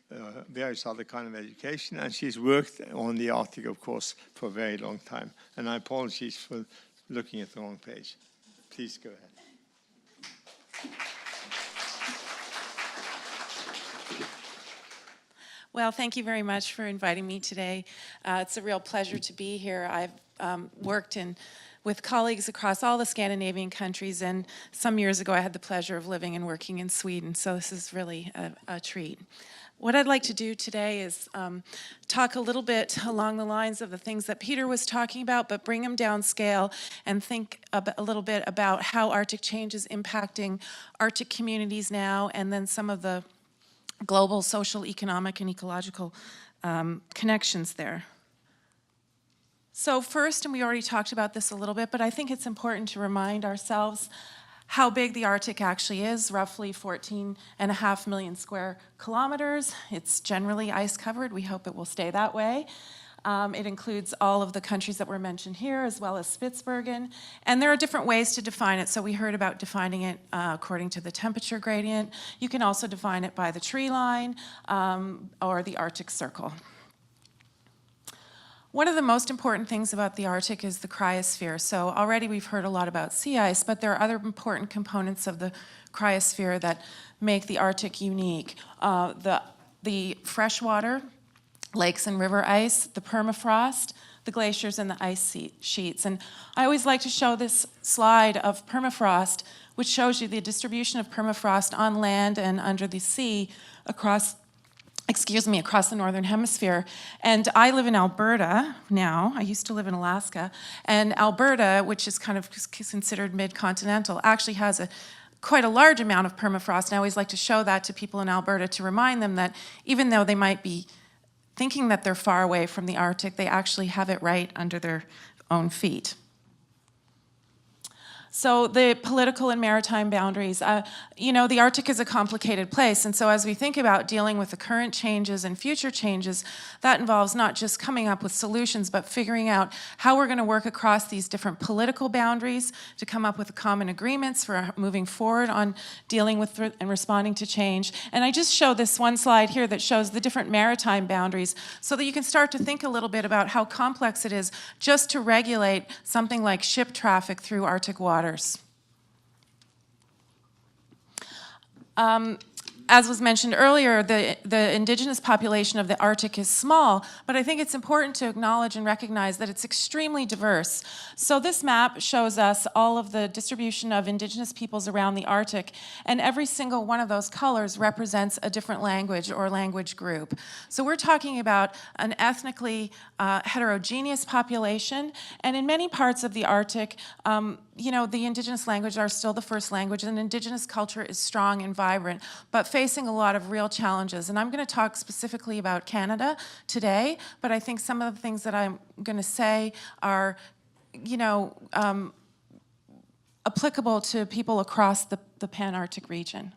various other kind of education. And she's worked on the Arctic, of course, for a very long time. And I apologize for looking at the wrong page. Please go ahead. Well, thank you very much for inviting me today. It's a real pleasure to be here. I've worked with colleagues across all the Scandinavian countries, and some years ago I had the pleasure of living and working in Sweden, so this is really a treat. What I'd like to do today is talk a little bit along the lines of the things that Peter was talking about, but bring them down scale and think a little bit about how Arctic change is impacting Arctic communities now, and then some of the global social, economic, and ecological connections there. So first, and we already talked about this a little bit, but I think it's important to remind ourselves how big the Arctic actually is, roughly 14.5 million square kilometers. It's generally ice covered. We hope it will stay that way. It includes all of the countries that were mentioned here, as well as Spitsbergen. And there are different ways to define it. So we heard about defining it according to the temperature gradient. You can also define it by the tree line or the Arctic Circle. One of the most important things about the Arctic is the cryosphere. So already we've heard a lot about sea ice, but there are other important components of the cryosphere that make the Arctic unique. The freshwater, lakes and river ice, the permafrost, the glaciers, and the ice sheets. And I always like to show this slide of permafrost, which shows you the distribution of permafrost on land and under the sea across the northern hemisphere. And I live in Alberta now. I used to live in Alaska. And Alberta, which is kind of considered mid-continental, actually has quite a large amount of permafrost. And I always like to show that to people in Alberta to remind them that even though they might be thinking that they're far away from the Arctic, they actually have it right under their own feet. So the political and maritime boundaries, the Arctic is a complicated place, and so as we think about dealing with the current changes and future changes, that involves not just coming up with solutions, but figuring out how we're going to work across these different political boundaries to come up with common agreements for moving forward on dealing with and responding to change. And I just show this one slide here that shows the different maritime boundaries so that you can start to think a little bit about how complex it is just to regulate something like ship traffic through Arctic waters. as was mentioned earlier, the indigenous population of the Arctic is small, but I think it's important to acknowledge and recognize that it's extremely diverse. So this map shows us all of the distribution of indigenous peoples around the Arctic, and every single one of those colors represents a different language or language group. So we're talking about an ethnically heterogeneous population, and in many parts of the Arctic, you know, the indigenous languages are still the first language, and indigenous culture is strong and vibrant, but facing a lot of real challenges. And I'm going to talk specifically about Canada today, but I think some of the things that I'm going to say are, you know, applicable to people across the Pan-Arctic region.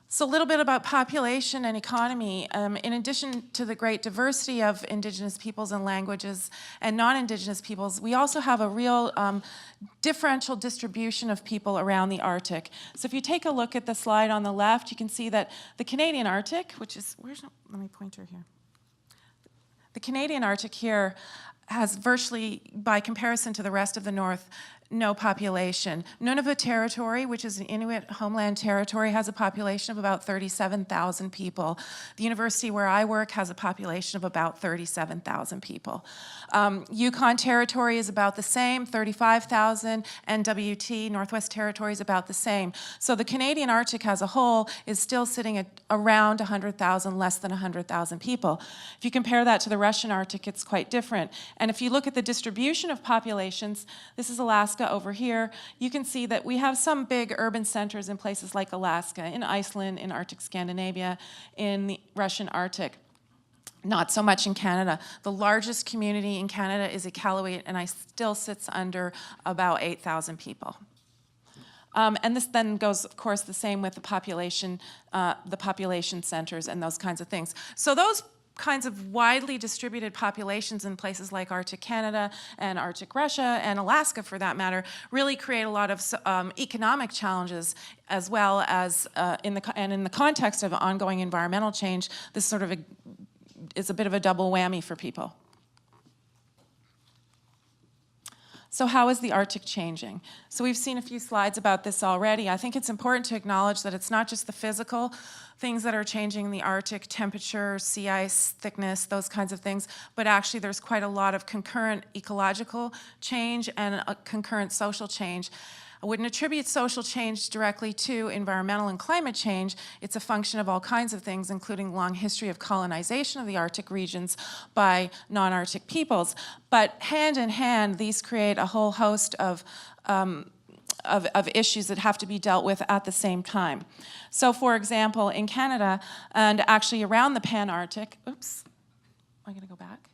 So a little bit about population and economy. In addition to the great diversity of indigenous peoples and languages and non-indigenous peoples, we also have a real differential distribution of people around the Arctic. So if you take a look at the slide on the left, you can see that the Canadian Arctic, which is, let me point her here. The Canadian Arctic here has virtually, by comparison to the rest of the North, no population. Nunavut Territory, which is an Inuit homeland territory, has a population of about 37,000 people. The university where I work has a population of about 37,000 people. Yukon Territory is about the same, 35,000. NWT, Northwest Territory, is about the same. So the Canadian Arctic as a whole is still sitting at around 100,000, less than 100,000 people. If you compare that to the Russian Arctic, it's quite different. And if you look at the distribution of populations, this is Alaska over here, you can see that we have some big urban centers in places like Alaska, in Iceland, in Arctic Scandinavia, in the Russian Arctic. Not so much in Canada. The largest community in Canada is Iqaluit, and it still sits under about 8,000 people. And this then goes, of course, the same with the population centers and those kinds of things. So those kinds of widely distributed populations in places like Arctic Canada and Arctic Russia and Alaska, for that matter, really create a lot of economic challenges, as well as in the context of ongoing environmental change. This sort of is a bit of a double whammy for people. So how is the Arctic changing? So we've seen a few slides about this already. I think it's important to acknowledge that it's not just the physical things that are changing in the Arctic, temperature, sea ice, thickness, those kinds of things, but actually there's quite a lot of concurrent ecological change and a concurrent social change. I wouldn't attribute social change directly to environmental and climate change. It's a function of all kinds of things, including a long history of colonization of the Arctic regions by non-Arctic peoples. But hand in hand, these create a whole host of issues that have to be dealt with at the same time. So for example, in Canada, and actually around the Pan-Arctic, oops, I'm gonna go back.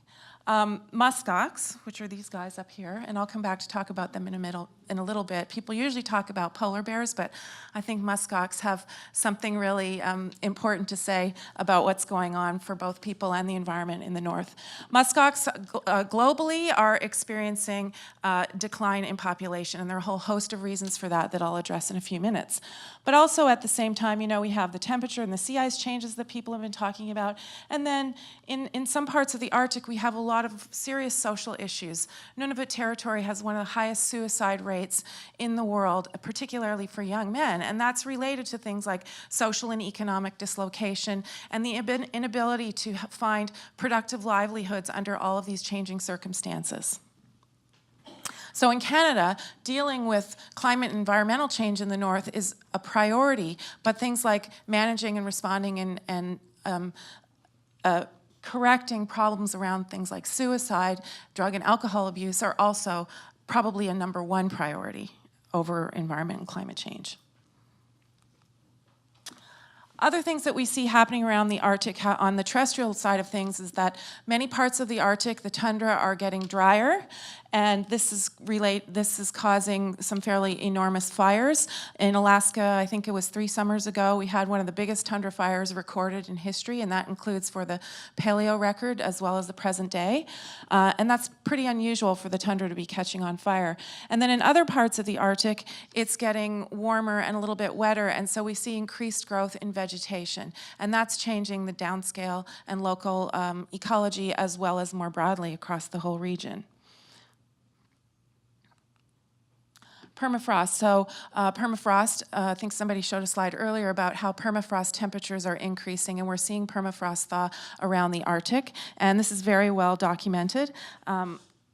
Muskox, which are these guys up here, and I'll come back to talk about them in a little bit. People usually talk about polar bears, but I think muskox have something really important to say about what's going on for both people and the environment in the north. Muskox globally are experiencing decline in population, and there are a whole host of reasons for that that I'll address in a few minutes. But also at the same time, you know, we have the temperature and the sea ice changes that people have been talking about, and then in some parts of the Arctic, we have a lot of serious social issues. Nunavut Territory has one of the highest suicide rates in the world, particularly for young men, and that's related to things like social and economic dislocation and the inability to find productive livelihoods under all of these changing circumstances. So in Canada, dealing with climate and environmental change in the north is a priority, but things like managing and responding and correcting problems around things like suicide, drug and alcohol abuse are also probably a #1 priority over environment and climate change. Other things that we see happening around the Arctic on the terrestrial side of things is that many parts of the Arctic, the tundra, are getting drier, and this is causing some fairly enormous fires. In Alaska, I think it was 3 summers ago, we had one of the biggest tundra fires recorded in history, and that includes for the paleo record as well as the present day. And that's pretty unusual for the tundra to be catching on fire. And then in other parts of the Arctic, it's getting warmer and a little bit wetter, and so we see increased growth in vegetation. And that's changing the downscale and local ecology as well as more broadly across the whole region. Permafrost. So permafrost, I think somebody showed a slide earlier about how permafrost temperatures are increasing, and we're seeing permafrost thaw around the Arctic, and this is very well documented.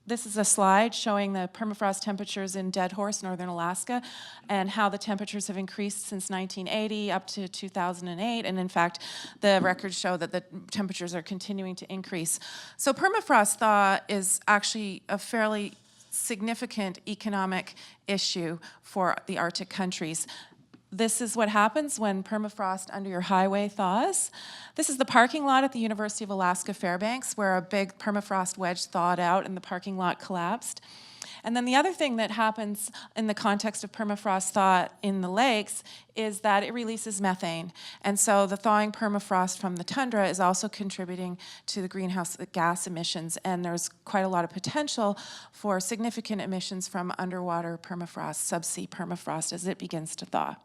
This is a slide showing the permafrost temperatures in Dead Horse, northern Alaska, and how the temperatures have increased since 1980 up to 2008. And in fact, the records show that the temperatures are continuing to increase. So permafrost thaw is actually a fairly significant economic issue for the Arctic countries. This is what happens when permafrost under your highway thaws. This is the parking lot at the University of Alaska Fairbanks, where a big permafrost wedge thawed out and the parking lot collapsed. And then the other thing that happens in the context of permafrost thaw in the lakes is that it releases methane. And so the thawing permafrost from the tundra is also contributing to the greenhouse gas emissions, and there's quite a lot of potential for significant emissions from underwater permafrost, subsea permafrost, as it begins to thaw.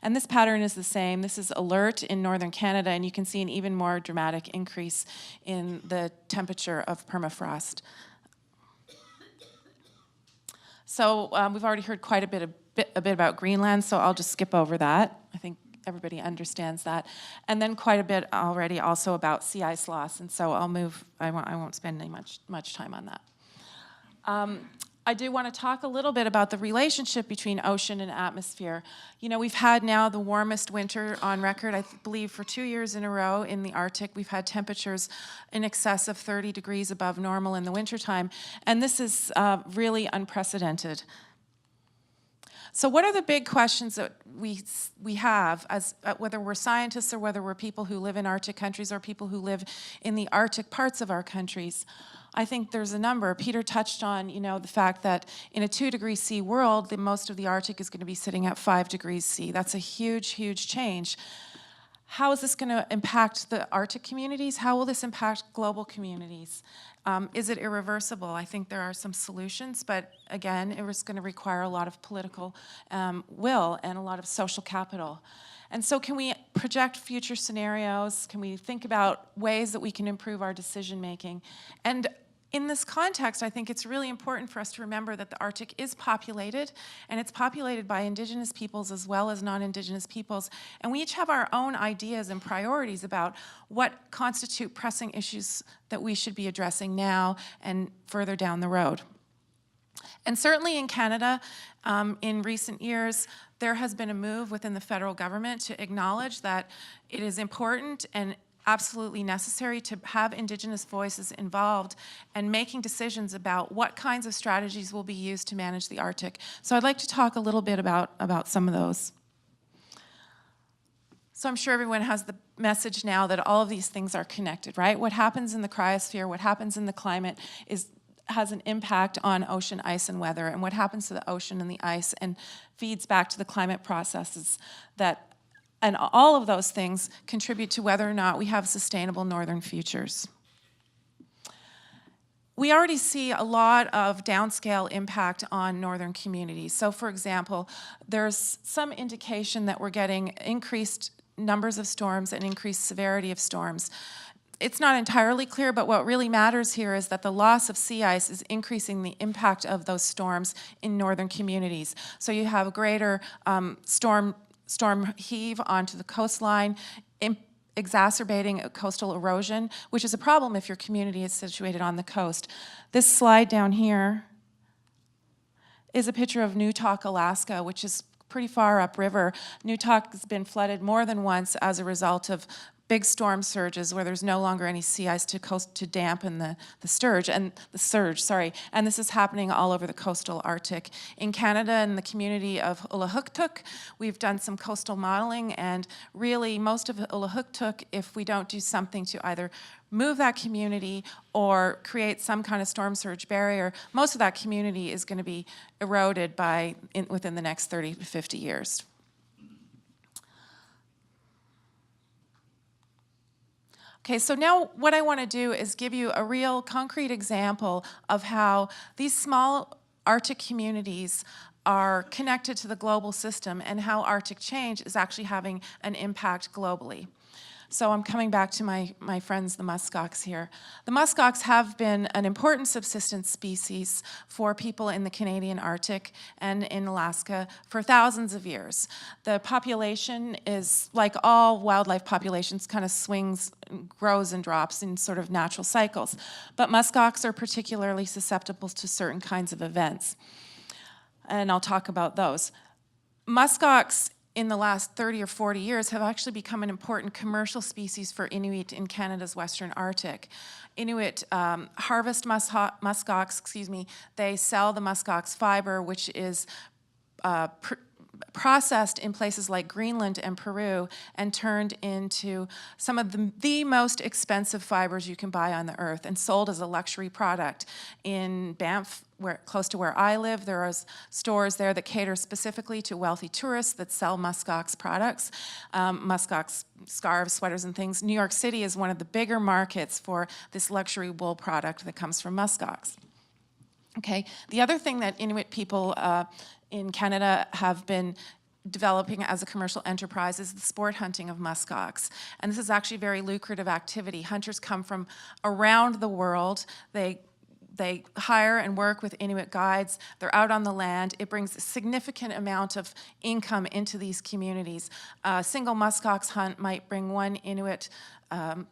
And this pattern is the same. This is alert in northern Canada, and you can see an even more dramatic increase in the temperature of permafrost. So we've already heard quite a bit about Greenland, so I'll just skip over that. I think everybody understands that. And then quite a bit already also about sea ice loss, and so I'll move. I won't spend any much time on that. I do want to talk a little bit about the relationship between ocean and atmosphere. You know, we've had now the warmest winter on record, I believe, for 2 years in a row in the Arctic. We've had temperatures in excess of 30 degrees above normal in the wintertime, and this is really unprecedented. So what are the big questions that we have, as whether we're scientists or whether we're people who live in Arctic countries or people who live in the Arctic parts of our countries? I think there's a number. Peter touched on, you know, the fact that in a 2°C world, most of the Arctic is going to be sitting at 5 degrees C. That's a huge, huge change. How is this going to impact the Arctic communities? How will this impact global communities? Is it irreversible? I think there are some solutions, but again, it was going to require a lot of political will and a lot of social capital. And so can we project future scenarios? Can we think about ways that we can improve our decision making? And in this context, I think it's really important for us to remember that the Arctic is populated, and it's populated by Indigenous peoples as well as non-Indigenous peoples. And we each have our own ideas and priorities about what constitute pressing issues that we should be addressing now and further down the road. And certainly in Canada, in recent years, there has been a move within the federal government to acknowledge that it is important and absolutely necessary to have Indigenous voices involved and making decisions about what kinds of strategies will be used to manage the Arctic. So I'd like to talk a little bit about some of those. So I'm sure everyone has the message now that all of these things are connected, right? What happens in the cryosphere, what happens in the climate has an impact on ocean ice and weather, and what happens to the ocean and the ice and feeds back to the climate processes and all of those things contribute to whether or not we have sustainable northern futures. We already see a lot of downscale impact on northern communities. So for example, there's some indication that we're getting increased numbers of storms and increased severity of storms. It's not entirely clear, but what really matters here is that the loss of sea ice is increasing the impact of those storms in northern communities. So you have a greater storm heave onto the coastline, exacerbating coastal erosion, which is a problem if your community is situated on the coast. This slide down here is a picture of Muskox, Alaska, which is pretty far upriver. Muskox has been flooded more than once as a result of big storm surges where there's no longer any sea ice to dampen the surge, and this is happening all over the coastal Arctic. In Canada, in the community of Ulahuktuk, we've done some coastal modeling, and really most of Ulahuktuk, if we don't do something to either move that community or create some kind of storm surge barrier, most of that community is going to be eroded within the next 30 to 50 years. Okay, so now what I want to do is give you a real concrete example of how these small Arctic communities are connected to the global system and how Arctic change is actually having an impact globally. So I'm coming back to my friends, the muskox here. The muskox have been an important subsistence species for people in the Canadian Arctic and in Alaska for thousands of years. The population is, like all wildlife populations, kind of swings, grows and drops in sort of natural cycles. But muskox are particularly susceptible to certain kinds of events. And I'll talk about those. Muskox in the last 30 or 40 years have actually become an important commercial species for Inuit in Canada's Western Arctic. Inuit harvest muskox, they sell the muskox fiber, which is processed in places like Greenland and Peru and turned into some of the most expensive fibers you can buy on the earth and sold as a luxury product. In Banff, close to where I live, there are stores there that cater specifically to wealthy tourists that sell muskox products, muskox scarves, sweaters, and things. New York City is one of the bigger markets for this luxury wool product that comes from muskox. Okay, the other thing that Inuit people in Canada have been developing as a commercial enterprise is the sport hunting of muskox. And this is actually a very lucrative activity. Hunters come from around the world. They hire and work with Inuit guides. They're out on the land. It brings a significant amount of income into these communities. A single muskox hunt might bring one Inuit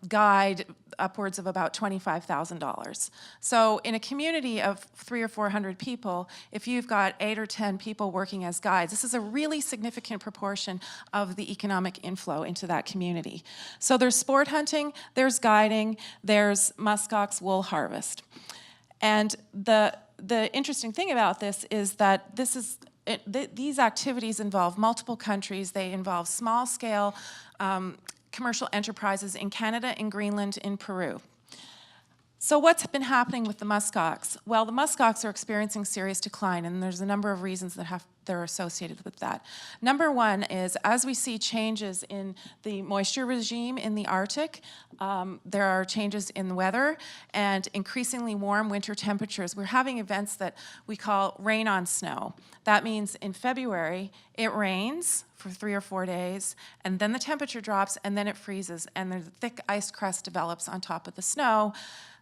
guide upwards of about $25,000. So in a community of 300 or 400 people, if you've got 8 or 10 people working as guides, this is a really significant proportion of the economic inflow into that community. So there's sport hunting, there's guiding, there's muskox wool harvest. And the interesting thing about this is that these activities involve multiple countries. They involve small-scale commercial enterprises in Canada, in Greenland, in Peru. So what's been happening with the muskox? Well, the muskox are experiencing serious decline, and there's a number of reasons that are associated with that. Number one is, as we see changes in the moisture regime in the Arctic, there are changes in the weather and increasingly warm winter temperatures. We're having events that we call rain on snow. That means in February, it rains for 3 or 4 days, and then the temperature drops, and then it freezes, and the thick ice crust develops on top of the snow.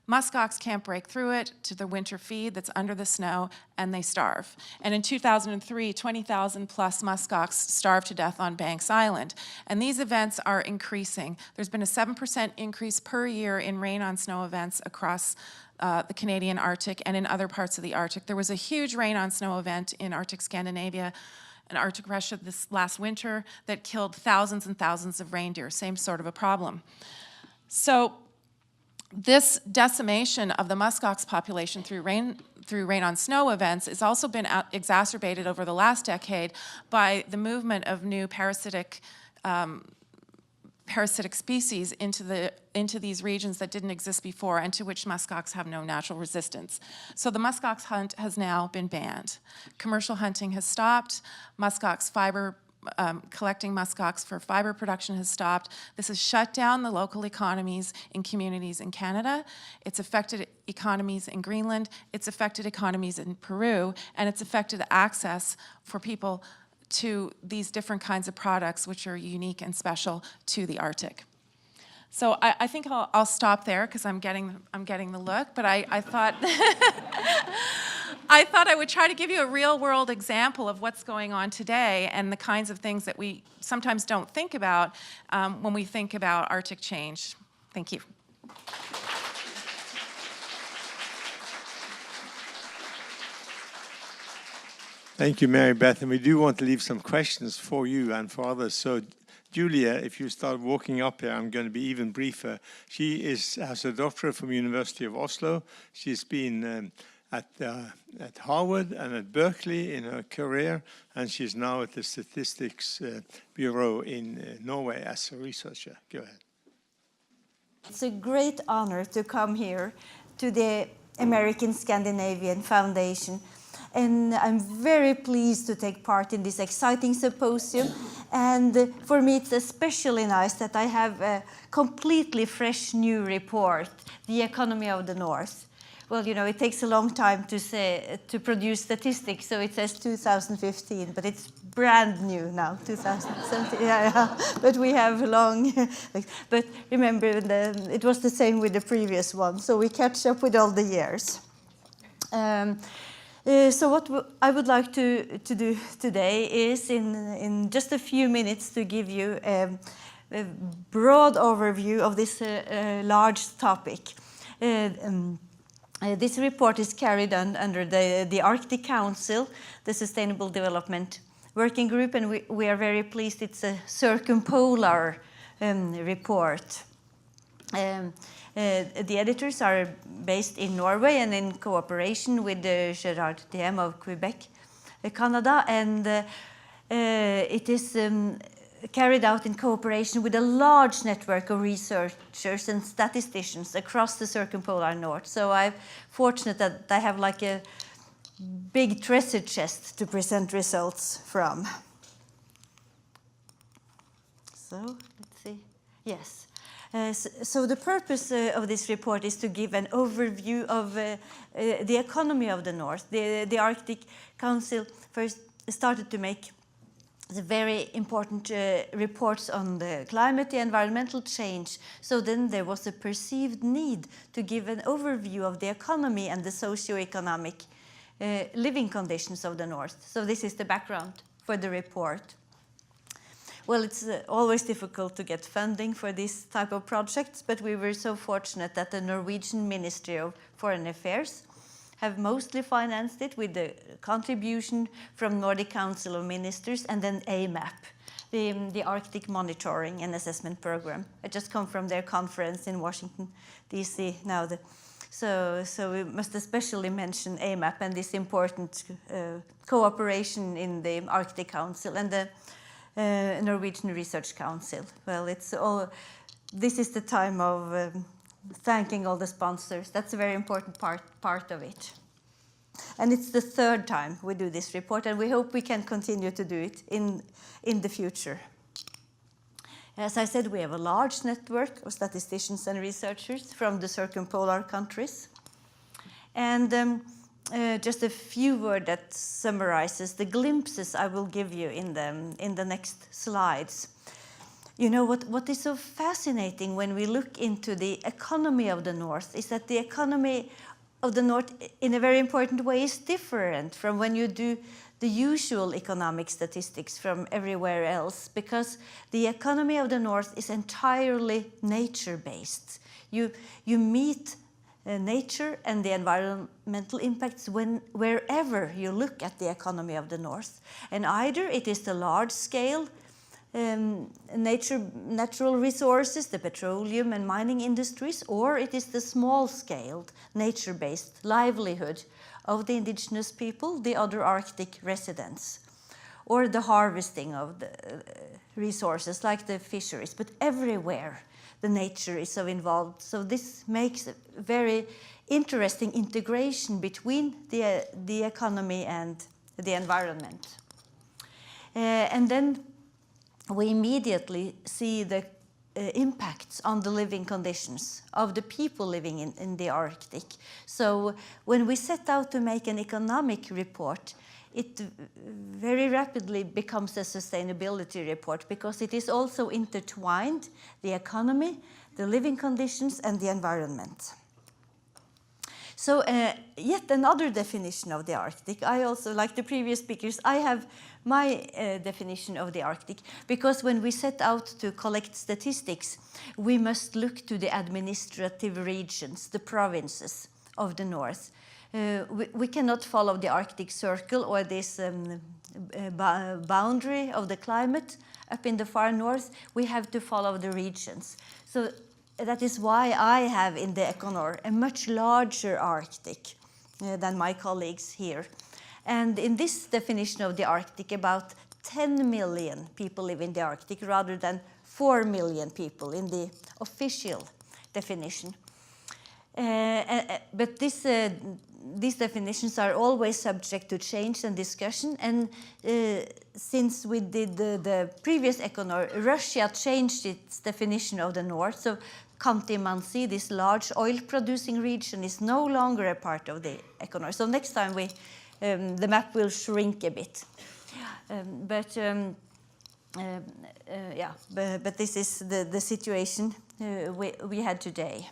Muskox can't break through it to the winter feed that's under the snow, and they starve. And in 2003, 20,000 plus muskox starved to death on Banks Island. And these events are increasing. There's been a 7% increase per year in rain on snow events across the Canadian Arctic and in other parts of the Arctic. There was a huge rain on snow event in Arctic Scandinavia and Arctic Russia this last winter that killed thousands and thousands of reindeer, same sort of a problem. So this decimation of the muskox population through rain on snow events has also been exacerbated over the last decade by the movement of new parasitic species into these regions that didn't exist before and to which muskox have no natural resistance. So the muskox hunt has now been banned. Commercial hunting has stopped. Muskox fiber collecting muskox for fiber production has stopped. This has shut down the local economies in communities in Canada. It's affected economies in Greenland. It's affected economies in Peru. And it's affected access for people to these different kinds of products which are unique and special to the Arctic. So I think I'll stop there because I'm getting the look, but I thought I thought I would try to give you a real-world example of what's going on today and the kinds of things that we sometimes don't think about when we think about Arctic change. Thank you. Thank you, Maribeth. And we do want to leave some questions for you and for others. So, Julia, if you start walking up here, I'm going to be even briefer. She has a doctorate from University of Oslo. She's been at Harvard and at Berkeley in her career, and she's now at the Statistics Bureau in Norway as a researcher. Go ahead. It's a great honor to come here to the American Scandinavian Foundation. And I'm very pleased to take part in this exciting symposium. And for me, it's especially nice that I have a completely fresh new report, The Economy of the North. Well, you know, it takes a long time to produce statistics, so it says 2015, but it's brand new now, 2017. Yeah. But we have long. But remember, it was the same with the previous one, so we catch up with all the years. So what I would like to do today is, in just a few minutes, to give you a broad overview of this large topic. This report is carried on under the Arctic Council, the Sustainable Development Working Group, and we are very pleased it's a circumpolar report. The editors are based in Norway and in cooperation with the GRID-Arendal of Quebec, Canada, and it is carried out in cooperation with a large network of researchers and statisticians across the circumpolar north. So I'm fortunate that I have like a big treasure chest to present results from. So let's see. Yes. So the purpose of this report is to give an overview of the economy of the North. The Arctic Council first started to make the very important reports on the climate, the environmental change. So then there was a perceived need to give an overview of the economy and the socio-economic living conditions of the North. So this is the background for the report. Well, it's always difficult to get funding for this type of projects, but we were so fortunate that the Norwegian Ministry of Foreign Affairs have mostly financed it with the contribution from Nordic Council of Ministers and then AMAP, the Arctic Monitoring and Assessment Program. I just come from their conference in Washington, D.C. now. So we must especially mention AMAP and this important cooperation in the Arctic Council and the Norwegian Research Council. Well, this is the time of thanking all the sponsors. That's a very important part of it. And it's the third time we do this report, and we hope we can continue to do it in the future. As I said, we have a large network of statisticians and researchers from the circumpolar countries. And just a few words that summarizes the glimpses I will give you in the next slides. You know, what is so fascinating when we look into the economy of the North is that the economy of the North in a very important way is different from when you do the usual economic statistics from everywhere else, because the economy of the North is entirely nature-based. You meet nature and the environmental impacts wherever you look at the economy of the North. And either it is the large-scale natural resources, the petroleum and mining industries, or it is the small-scaled, nature-based livelihood of the indigenous people, the other Arctic residents, or the harvesting of the resources like the fisheries. But everywhere the nature is so involved. So this makes a very interesting integration between the economy and the environment. And then we immediately see the impacts on the living conditions of the people living in the Arctic. So when we set out to make an economic report, it very rapidly becomes a sustainability report because it is also intertwined, the economy, the living conditions, and the environment. So yet another definition of the Arctic. I also, like the previous speakers, I have my definition of the Arctic, because when we set out to collect statistics, we must look to the administrative regions, the provinces of the North. We cannot follow the Arctic Circle or this boundary of the climate up in the far north. We have to follow the regions. So that is why I have in the Econor a much larger Arctic than my colleagues here. And in this definition of the Arctic, about 10 million people live in the Arctic rather than 4 million people in the official definition. But these definitions are always subject to change and discussion. And since we did the previous Econor, Russia changed its definition of the North. So Khanty-Mansi, this large oil-producing region, is no longer a part of the Econor. So next time the map will shrink a bit. But this is the situation we had today.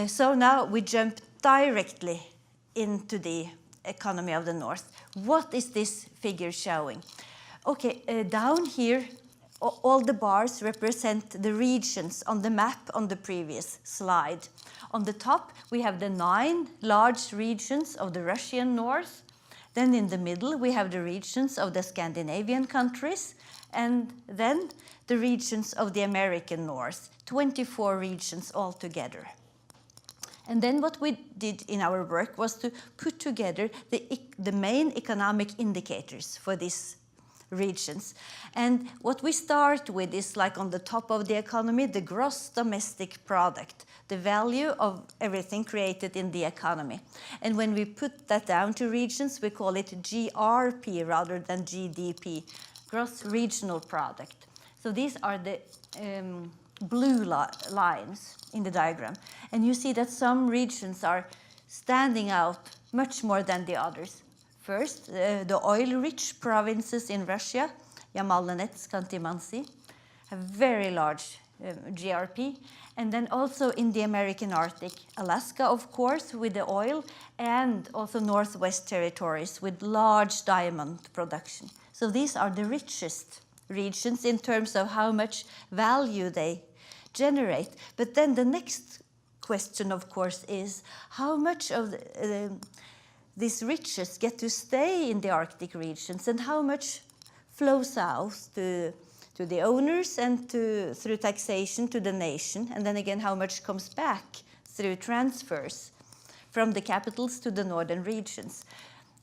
So now we jump directly into the economy of the North. What is this figure showing? Okay, down here, all the bars represent the regions on the map on the previous slide. On the top, we have the 9 large regions of the Russian North. Then in the middle, we have the regions of the Scandinavian countries, and then the regions of the American North, 24 regions altogether. And then what we did in our work was to put together the main economic indicators for these regions. And what we start with is, like on the top of the economy, the gross domestic product, the value of everything created in the economy. And when we put that down to regions, we call it GRP rather than GDP, gross regional product. So these are the blue lines in the diagram. And you see that some regions are standing out much more than the others. First, the oil-rich provinces in Russia, Yamal-Nenets, Khanty-Mansi, have very large GRP. And then also in the American Arctic, Alaska, of course, with the oil, and also Northwest Territories with large diamond production. So these are the richest regions in terms of how much value they generate. But then the next question, of course, is how much of these riches get to stay in the Arctic regions and how much flows out to the owners and through taxation to the nation, and then again how much comes back through transfers from the capitals to the northern regions.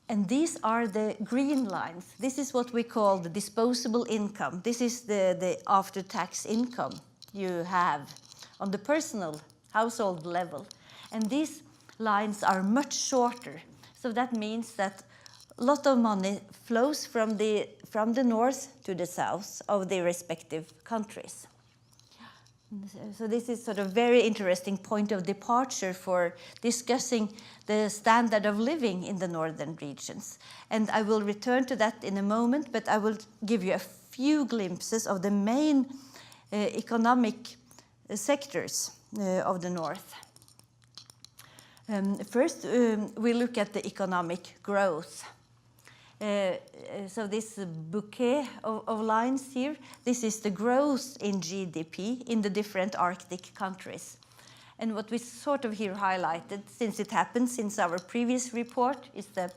And these are the green lines. This is what we call the disposable income. This is the after-tax income you have on the personal household level. And these lines are much shorter. So that means that a lot of money flows from the north to the south of the respective countries. So this is sort of very interesting point of departure for discussing the standard of living in the northern regions. And I will return to that in a moment, but I will give you a few glimpses of the main economic sectors of the north. First, we look at the economic growth. So this bouquet of lines here, this is the growth in GDP in the different Arctic countries. And what we sort of here highlighted, since it happened since our previous report, is the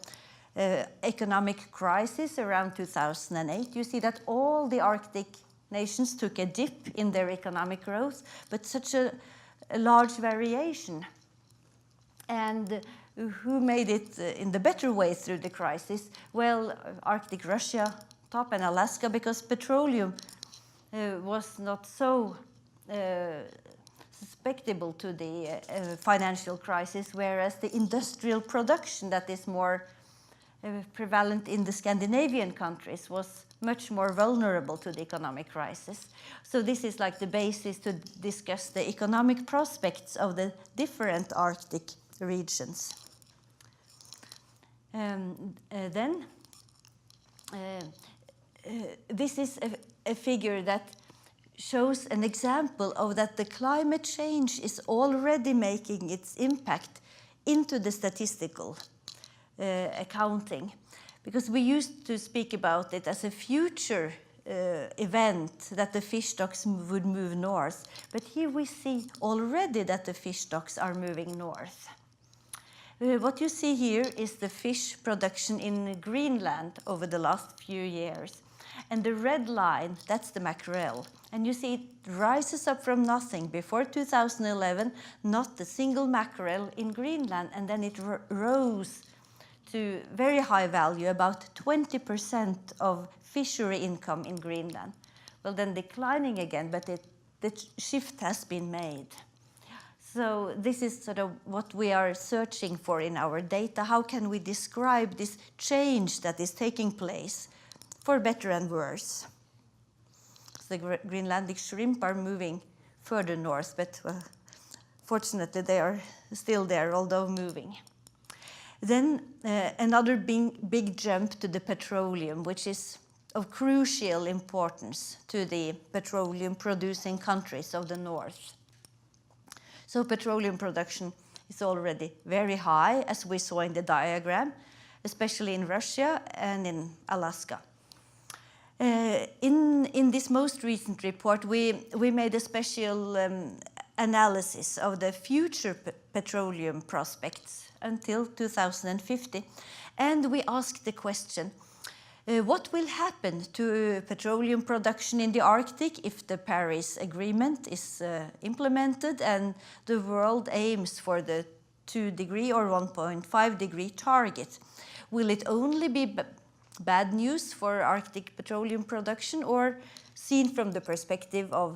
economic crisis around 2008. You see that all the Arctic nations took a dip in their economic growth, but such a large variation. And who made it in the better way through the crisis? Well, Arctic Russia, top, and Alaska, because petroleum was not so susceptible to the financial crisis, whereas the industrial production that is more prevalent in the Scandinavian countries was much more vulnerable to the economic crisis. So this is like the basis to discuss the economic prospects of the different Arctic regions. This is a figure that shows an example of that the climate change is already making its impact into the statistical accounting. Because we used to speak about it as a future event that the fish stocks would move north. But here we see already that the fish stocks are moving north. What you see here is the fish production in Greenland over the last few years. And the red line, that's the mackerel. And you see it rises up from nothing. Before 2011, not a single mackerel in Greenland, and then it rose to very high value, about 20% of fishery income in Greenland. Well, then declining again, but the shift has been made. So this is sort of what we are searching for in our data. How can we describe this change that is taking place, for better and worse? The Greenlandic shrimp are moving further north, but well, fortunately they are still there, although moving. Then another big jump to the petroleum, which is of crucial importance to the petroleum-producing countries of the north. So petroleum production is already very high, as we saw in the diagram, especially in Russia and in Alaska. In this most recent report, we made a special analysis of the future petroleum prospects until 2050, and we asked the question, what will happen to petroleum production in the Arctic if the Paris Agreement is implemented and the world aims for the 2-degree or 1.5-degree target? Will it only be bad news for Arctic petroleum production, or seen from the perspective of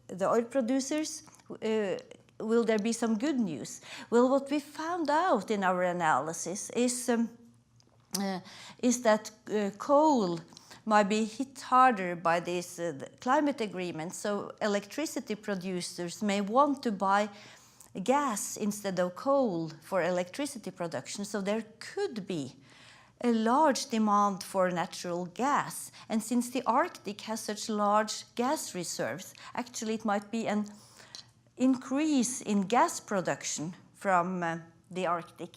the oil producers, will there be some good news? Well, what we found out in our analysis is that coal might be hit harder by this climate agreement, so electricity producers may want to buy gas instead of coal for electricity production, so there could be a large demand for natural gas. And since the Arctic has such large gas reserves, actually it might be an increase in gas production from the Arctic.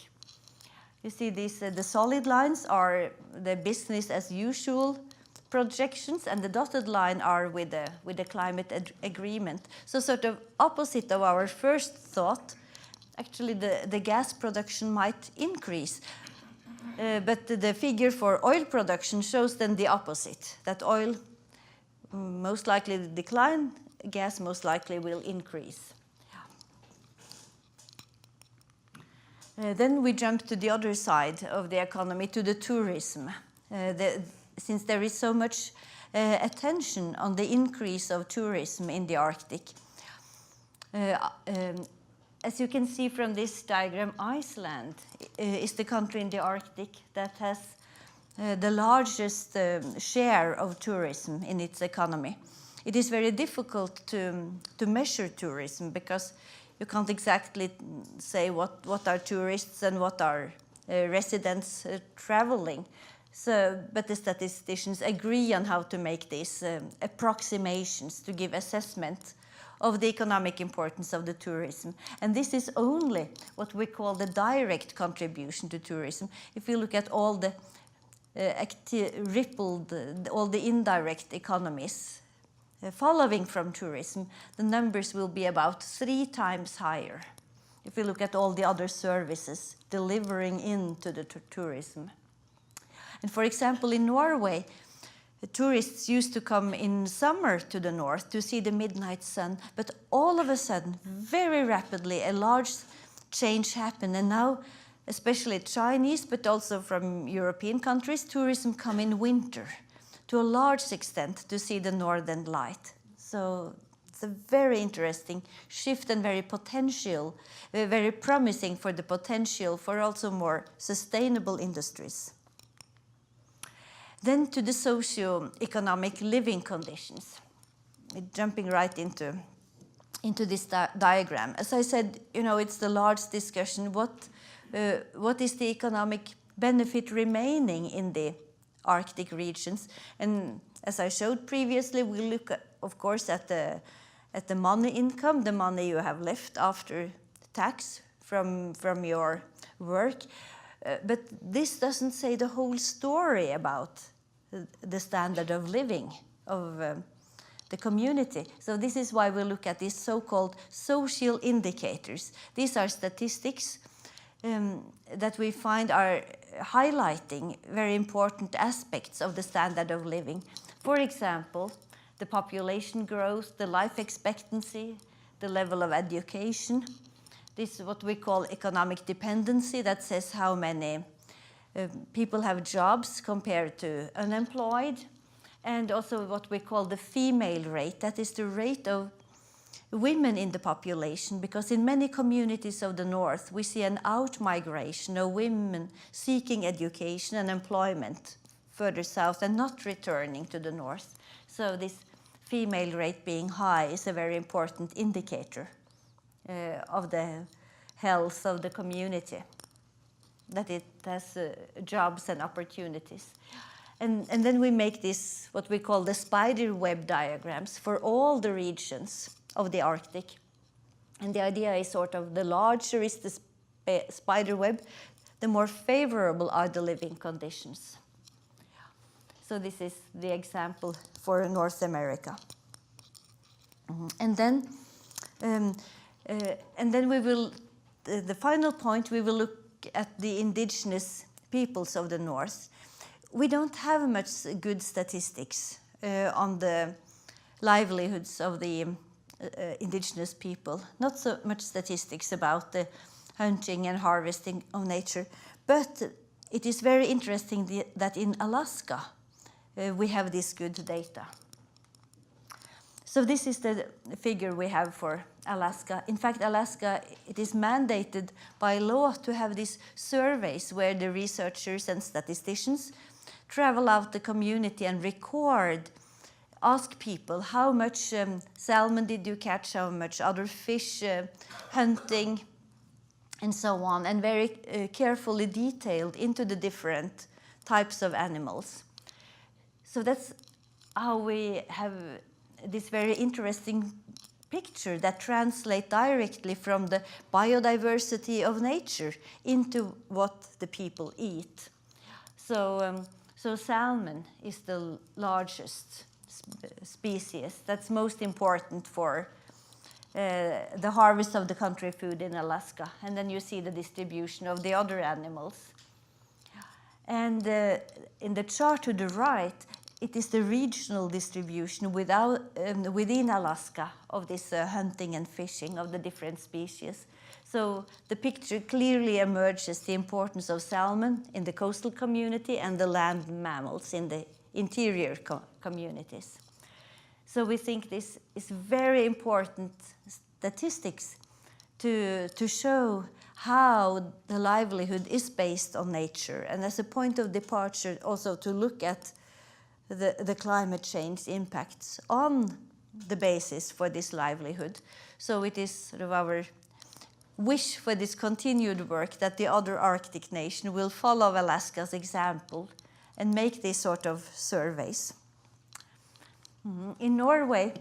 You see these, the solid lines are the business as usual projections, and the dotted line are with the climate agreement. So sort of opposite of our first thought, actually the gas production might increase. But the figure for oil production shows then the opposite, that oil most likely decline, gas most likely will increase. Then we jump to the other side of the economy, to the tourism. Since there is so much attention on the increase of tourism in the Arctic. As you can see from this diagram, Iceland is the country in the Arctic that has the largest share of tourism in its economy. It is very difficult to measure tourism because you can't exactly say what are tourists and what are residents traveling. But the statisticians agree on how to make these approximations to give assessment of the economic importance of the tourism. And this is only what we call the direct contribution to tourism. If you look at all the all the indirect economies following from tourism, the numbers will be about 3 times higher. If you look at all the other services delivering into the tourism. And for example, in Norway, the tourists used to come in summer to the north to see the midnight sun, but all of a sudden, very rapidly, a large change happened. And now, especially Chinese, but also from European countries, tourism come in winter to a large extent to see the northern light. So it's a very interesting shift and very potential, very promising for the potential for also more sustainable industries. Then to the socio-economic living conditions. Jumping right into this diagram. As I said, you know, it's the large discussion. What is the economic benefit remaining in the Arctic regions? And as I showed previously, we look, of course, at the money income, the money you have left after tax from your work. But this doesn't say the whole story about the standard of living of the community. So this is why we look at these so-called social indicators. These are statistics that we find are highlighting very important aspects of the standard of living. For example, the population growth, the life expectancy, the level of education. This is what we call economic dependency, that says how many people have jobs compared to unemployed, and also what we call the female rate, that is the rate of women in the population, because in many communities of the north we see an out-migration of women seeking education and employment further south and not returning to the north. So this female rate being high is a very important indicator of the health of the community. that it has jobs and opportunities. And then we make this, what we call the spider web diagrams for all the regions of the Arctic. And the idea is sort of the larger is the spider web, the more favorable are the living conditions. So this is the example for North America. And then we will, the final point, we will look at the indigenous peoples of the North. We don't have much good statistics on the livelihoods of the indigenous people. Not so much statistics about the hunting and harvesting of nature, but it is very interesting that in Alaska we have this good data. So this is the figure we have for Alaska. In fact, Alaska, it is mandated by law to have these surveys where the researchers and statisticians travel out the community and record, ask people how much salmon did you catch, how much other fish, hunting, and so on, and very carefully detailed into the different types of animals. So that's how we have this very interesting picture that translates directly from the biodiversity of nature into what the people eat. So salmon is the largest species that's most important for the harvest of the country food in Alaska. And then you see the distribution of the other animals. And in the chart to the right, it is the regional distribution within Alaska of this hunting and fishing of the different species. So the picture clearly emerges the importance of salmon in the coastal community and the land mammals in the interior communities. So we think this is very important statistics to show how the livelihood is based on nature, and as a point of departure also to look at the climate change impacts on the basis for this livelihood. So it is sort of our wish for this continued work that the other Arctic nations will follow Alaska's example and make these sort of surveys. In Norway,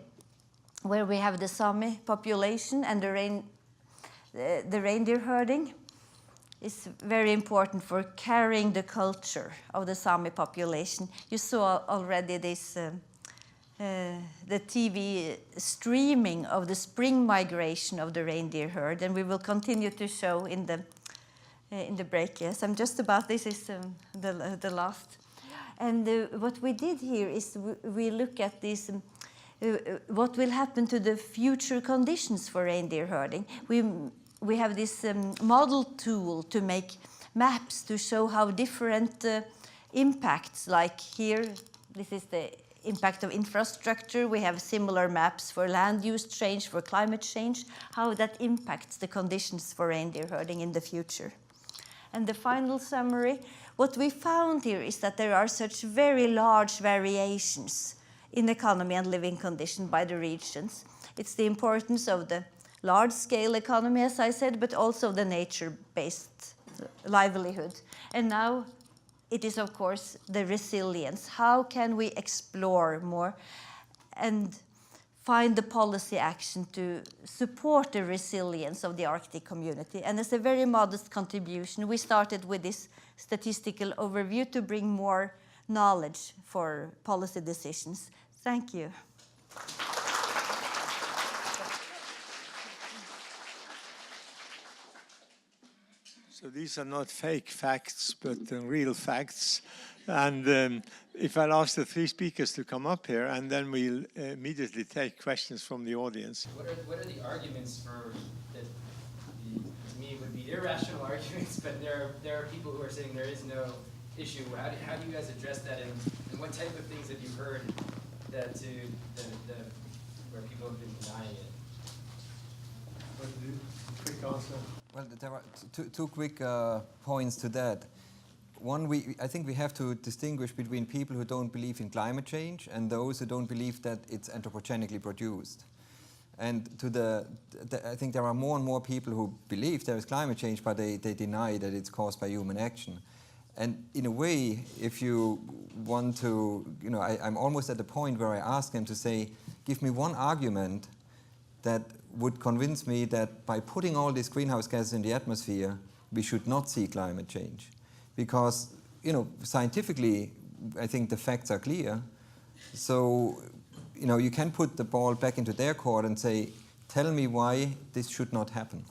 where we have the Sami population and the reindeer herding, is very important for carrying the culture of the Sami population. You saw already this, the TV streaming of the spring migration of the reindeer herd, and we will continue to show in the break. Yes, I'm just about, this is the last. And what we did here is we look at this, what will happen to the future conditions for reindeer herding. We have this model tool to make maps to show how different impacts, like here, this is the impact of infrastructure. We have similar maps for land use change, for climate change, how that impacts the conditions for reindeer herding in the future. And the final summary, what we found here is that there are such very large variations in economy and living condition by the regions. It's the importance of the large-scale economy, as I said, but also the nature-based livelihood. And now it is, of course, the resilience. How can we explore more and find the policy action to support the resilience of the Arctic community? And as a very modest contribution, we started with this statistical overview to bring more knowledge for policy decisions. Thank you. So these are not fake facts, but real facts. And if I'll ask the three speakers to come up here, and then we'll immediately take questions from the audience. What are the arguments for that? To me, would be irrational arguments, but there are people who are saying there is no issue. How do you guys address that, and what type of things have you heard that where people have been denying it? Quick answer. Well, there are two quick points to that. One, I think we have to distinguish between people who don't believe in climate change and those who don't believe that it's anthropogenically produced. And I think there are more and more people who believe there is climate change, but they deny that it's caused by human action. And in a way, if you want to, I'm almost at the point where I ask them to say, give me one argument that would convince me that by putting all these greenhouse gases in the atmosphere, we should not see climate change. Because, scientifically, I think the facts are clear. So, you can put the ball back into their court and say, tell me why this should not happen.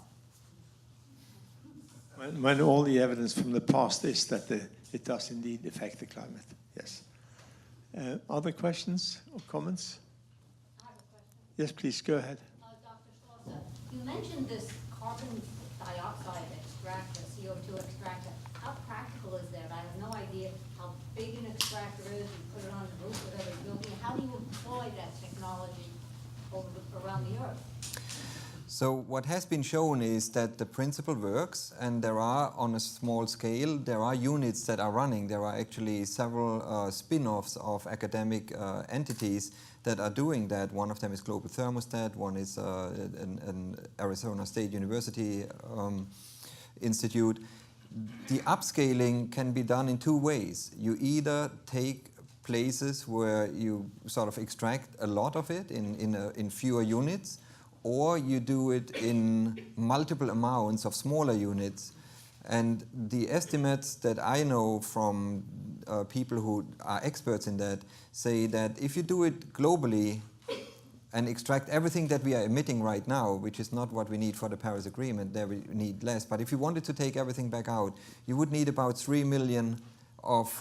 When all the evidence from the past is that it does indeed affect the climate, yes. Other questions or comments? I have a question. Yes, please, go ahead. Dr. Schlosser, you mentioned this carbon dioxide extractor, CO2 extractor. How practical is that? I have no idea how big an extractor is. You put it on the roof of every building. How do you employ that technology around the earth? So what has been shown is that the principle works, and there are, on a small scale, there are units that are running. There are actually several spin-offs of academic entities that are doing that. One of them is Global Thermostat, one is an Arizona State University institute. The upscaling can be done in two ways. You either take places where you sort of extract a lot of it in fewer units, or you do it in multiple amounts of smaller units. And the estimates that I know from people who are experts in that say that if you do it globally and extract everything that we are emitting right now, which is not what we need for the Paris Agreement, there we need less. But if you wanted to take everything back out, you would need about 3 million of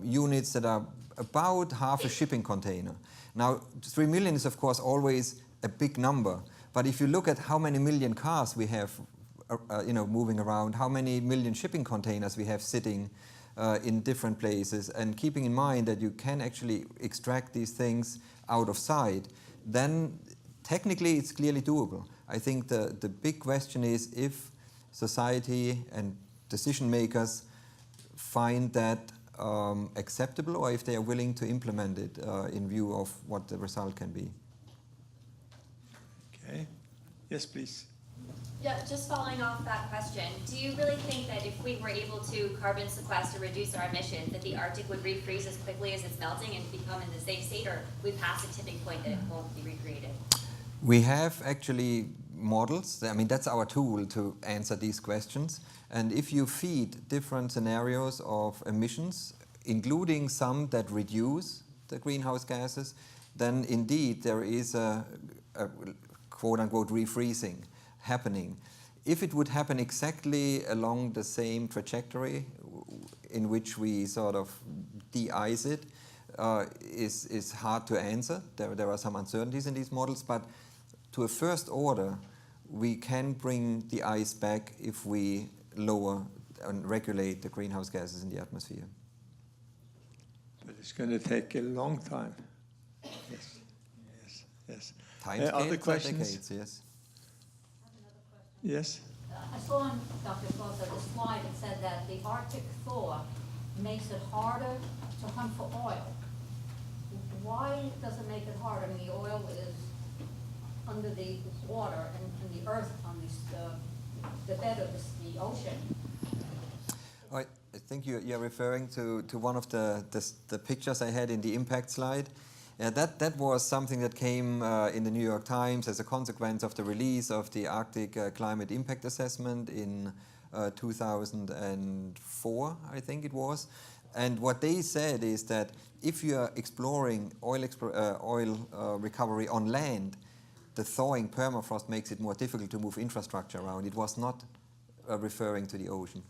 units that are about half a shipping container. Now, 3 million is, of course, always a big number. But if you look at how many million cars we have moving around, how many million shipping containers we have sitting in different places, and keeping in mind that you can actually extract these things out of sight, then technically it's clearly doable. I think the big question is if society and decision makers find that acceptable, or if they are willing to implement it in view of what the result can be. Okay. Yes, please. Yeah, just following off that question, do you really think that if we were able to carbon sequester, reduce our emissions, that the Arctic would refreeze as quickly as it's melting and become in the safe state, or we pass a tipping point that it won't be recreated? We have actually models. I mean, that's our tool to answer these questions. And if you feed different scenarios of emissions, including some that reduce the greenhouse gases, then indeed there is a quote-unquote refreezing happening. If it would happen exactly along the same trajectory in which we sort of de-ice it, is hard to answer. There are some uncertainties in these models, but to a first order, we can bring the ice back if we lower and regulate the greenhouse gases in the atmosphere. But it's going to take a long time. Yes, yes, yes. Other questions? Decades, yes. Yes. I saw on Dr. Schlosser the slide that said that the Arctic thaw makes it harder to hunt for oil. Why does it make it harder? I mean, the oil is under the water and the earth on the bed of the ocean. I think you're referring to one of the pictures I had in the impact slide. That was something that came in the New York Times as a consequence of the release of the Arctic Climate Impact Assessment in 2004, I think it was. And what they said is that if you are exploring oil recovery on land, the thawing permafrost makes it more difficult to move infrastructure around. It was not referring to the ocean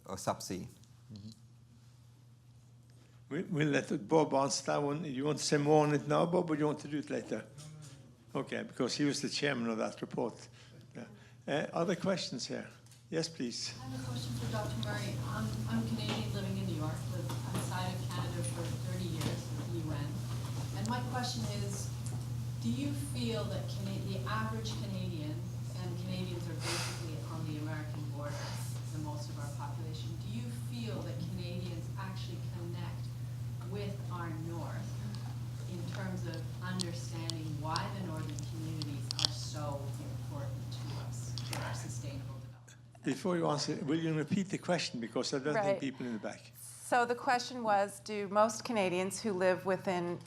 or subsea. Mm-hmm. We'll let Bob answer that one. You want to say more on it now, Bob, or do you want to do it later? Okay, because he was the chairman of that report. Yeah. Other questions here? Yes, please. I have a question for Dr. Murray. I'm Canadian living in New York, lived outside of Canada for 30 years at the UN. And my question is, do you feel that the average Canadian, and Canadians are basically on the American border, the most of our population, do you feel that Canadians actually connect with our North in terms of understanding why the northern communities are Before you answer, will you repeat the question, because I don't Right. think people in the back. So the question was, do most Canadians who live within,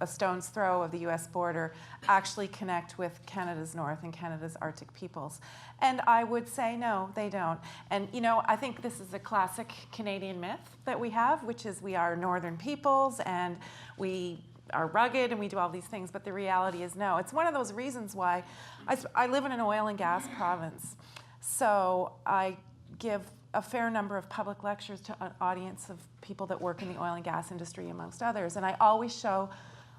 a stone's throw of the U.S. border actually connect with Canada's north and Canada's Arctic peoples? And I would say no, they don't. And, I think this is a classic Canadian myth that we have, which is we are northern peoples and we are rugged and we do all these things, but the reality is no. It's one of those reasons why I live in an oil and gas province. So I give a fair number of public lectures to an audience of people that work in the oil and gas industry, amongst others. And I always show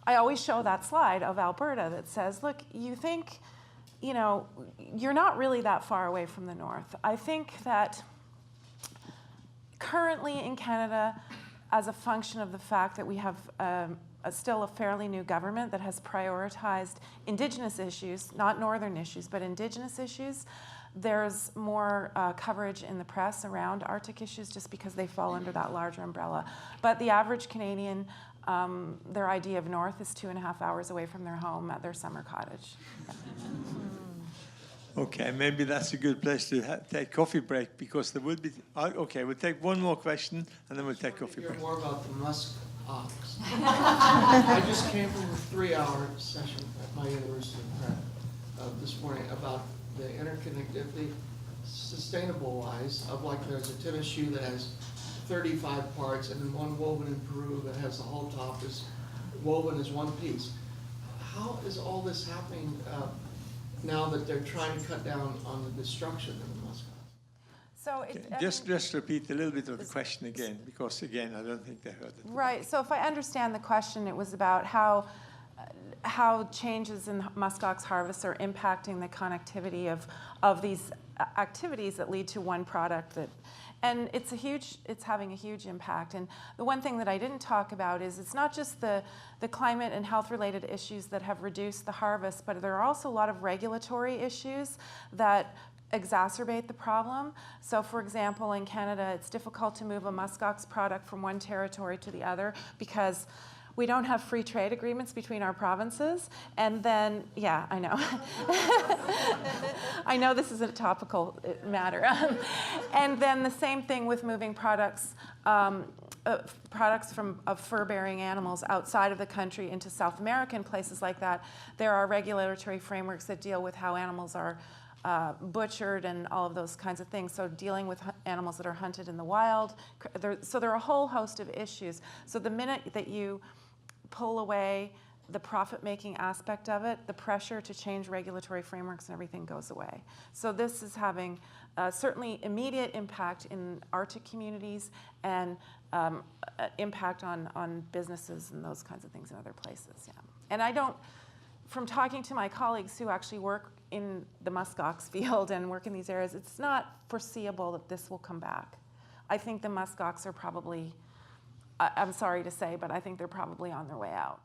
that slide of Alberta that says, look, you think, you're not really that far away from the north. I think that currently in Canada, as a function of the fact that we have still a fairly new government that has prioritized Indigenous issues, not northern issues, but Indigenous issues, there's more coverage in the press around Arctic issues just because they fall under that larger umbrella. But the average Canadian, their idea of north is 2.5 hours away from their home at their summer cottage. Okay, maybe that's a good place to take coffee break, because there will be. Okay, we'll take one more question and then we'll take coffee break. More about the Muskox. I just came from a 3-hour session at my university this morning about the interconnectivity, sustainable-wise, of like there's a tennis shoe that has 35 parts, and then one woven in Peru that has the whole top is woven as one piece. How is all this happening now that they're trying to cut down on the destruction of the Muskox? So Just repeat a little bit of the question again, because again, I don't think they heard it. Right. So if I understand the question, it was about how changes in muskox harvests are impacting the connectivity of these activities that lead to one product and it's having a huge impact. And the one thing that I didn't talk about is it's not just the climate and health related issues that have reduced the harvest, but there are also a lot of regulatory issues that exacerbate the problem. So for example, in Canada, it's difficult to move a muskox product from one territory to the other because we don't have free trade agreements between our provinces. And then, yeah, I know. I know this is a topical matter. And then the same thing with moving products of fur-bearing animals outside of the country into South America and places like that. There are regulatory frameworks that deal with how animals are butchered and all of those kinds of things. So dealing with animals that are hunted in the wild. So there are a whole host of issues. So the minute that you pull away the profit-making aspect of it, the pressure to change regulatory frameworks and everything goes away. So this is having certainly immediate impact in Arctic communities and impact on businesses and those kinds of things in other places. Yeah. And from talking to my colleagues who actually work in the muskox field and work in these areas, it's not foreseeable that this will come back. I think the muskox are probably, I'm sorry to say, but I think they're probably on their way out.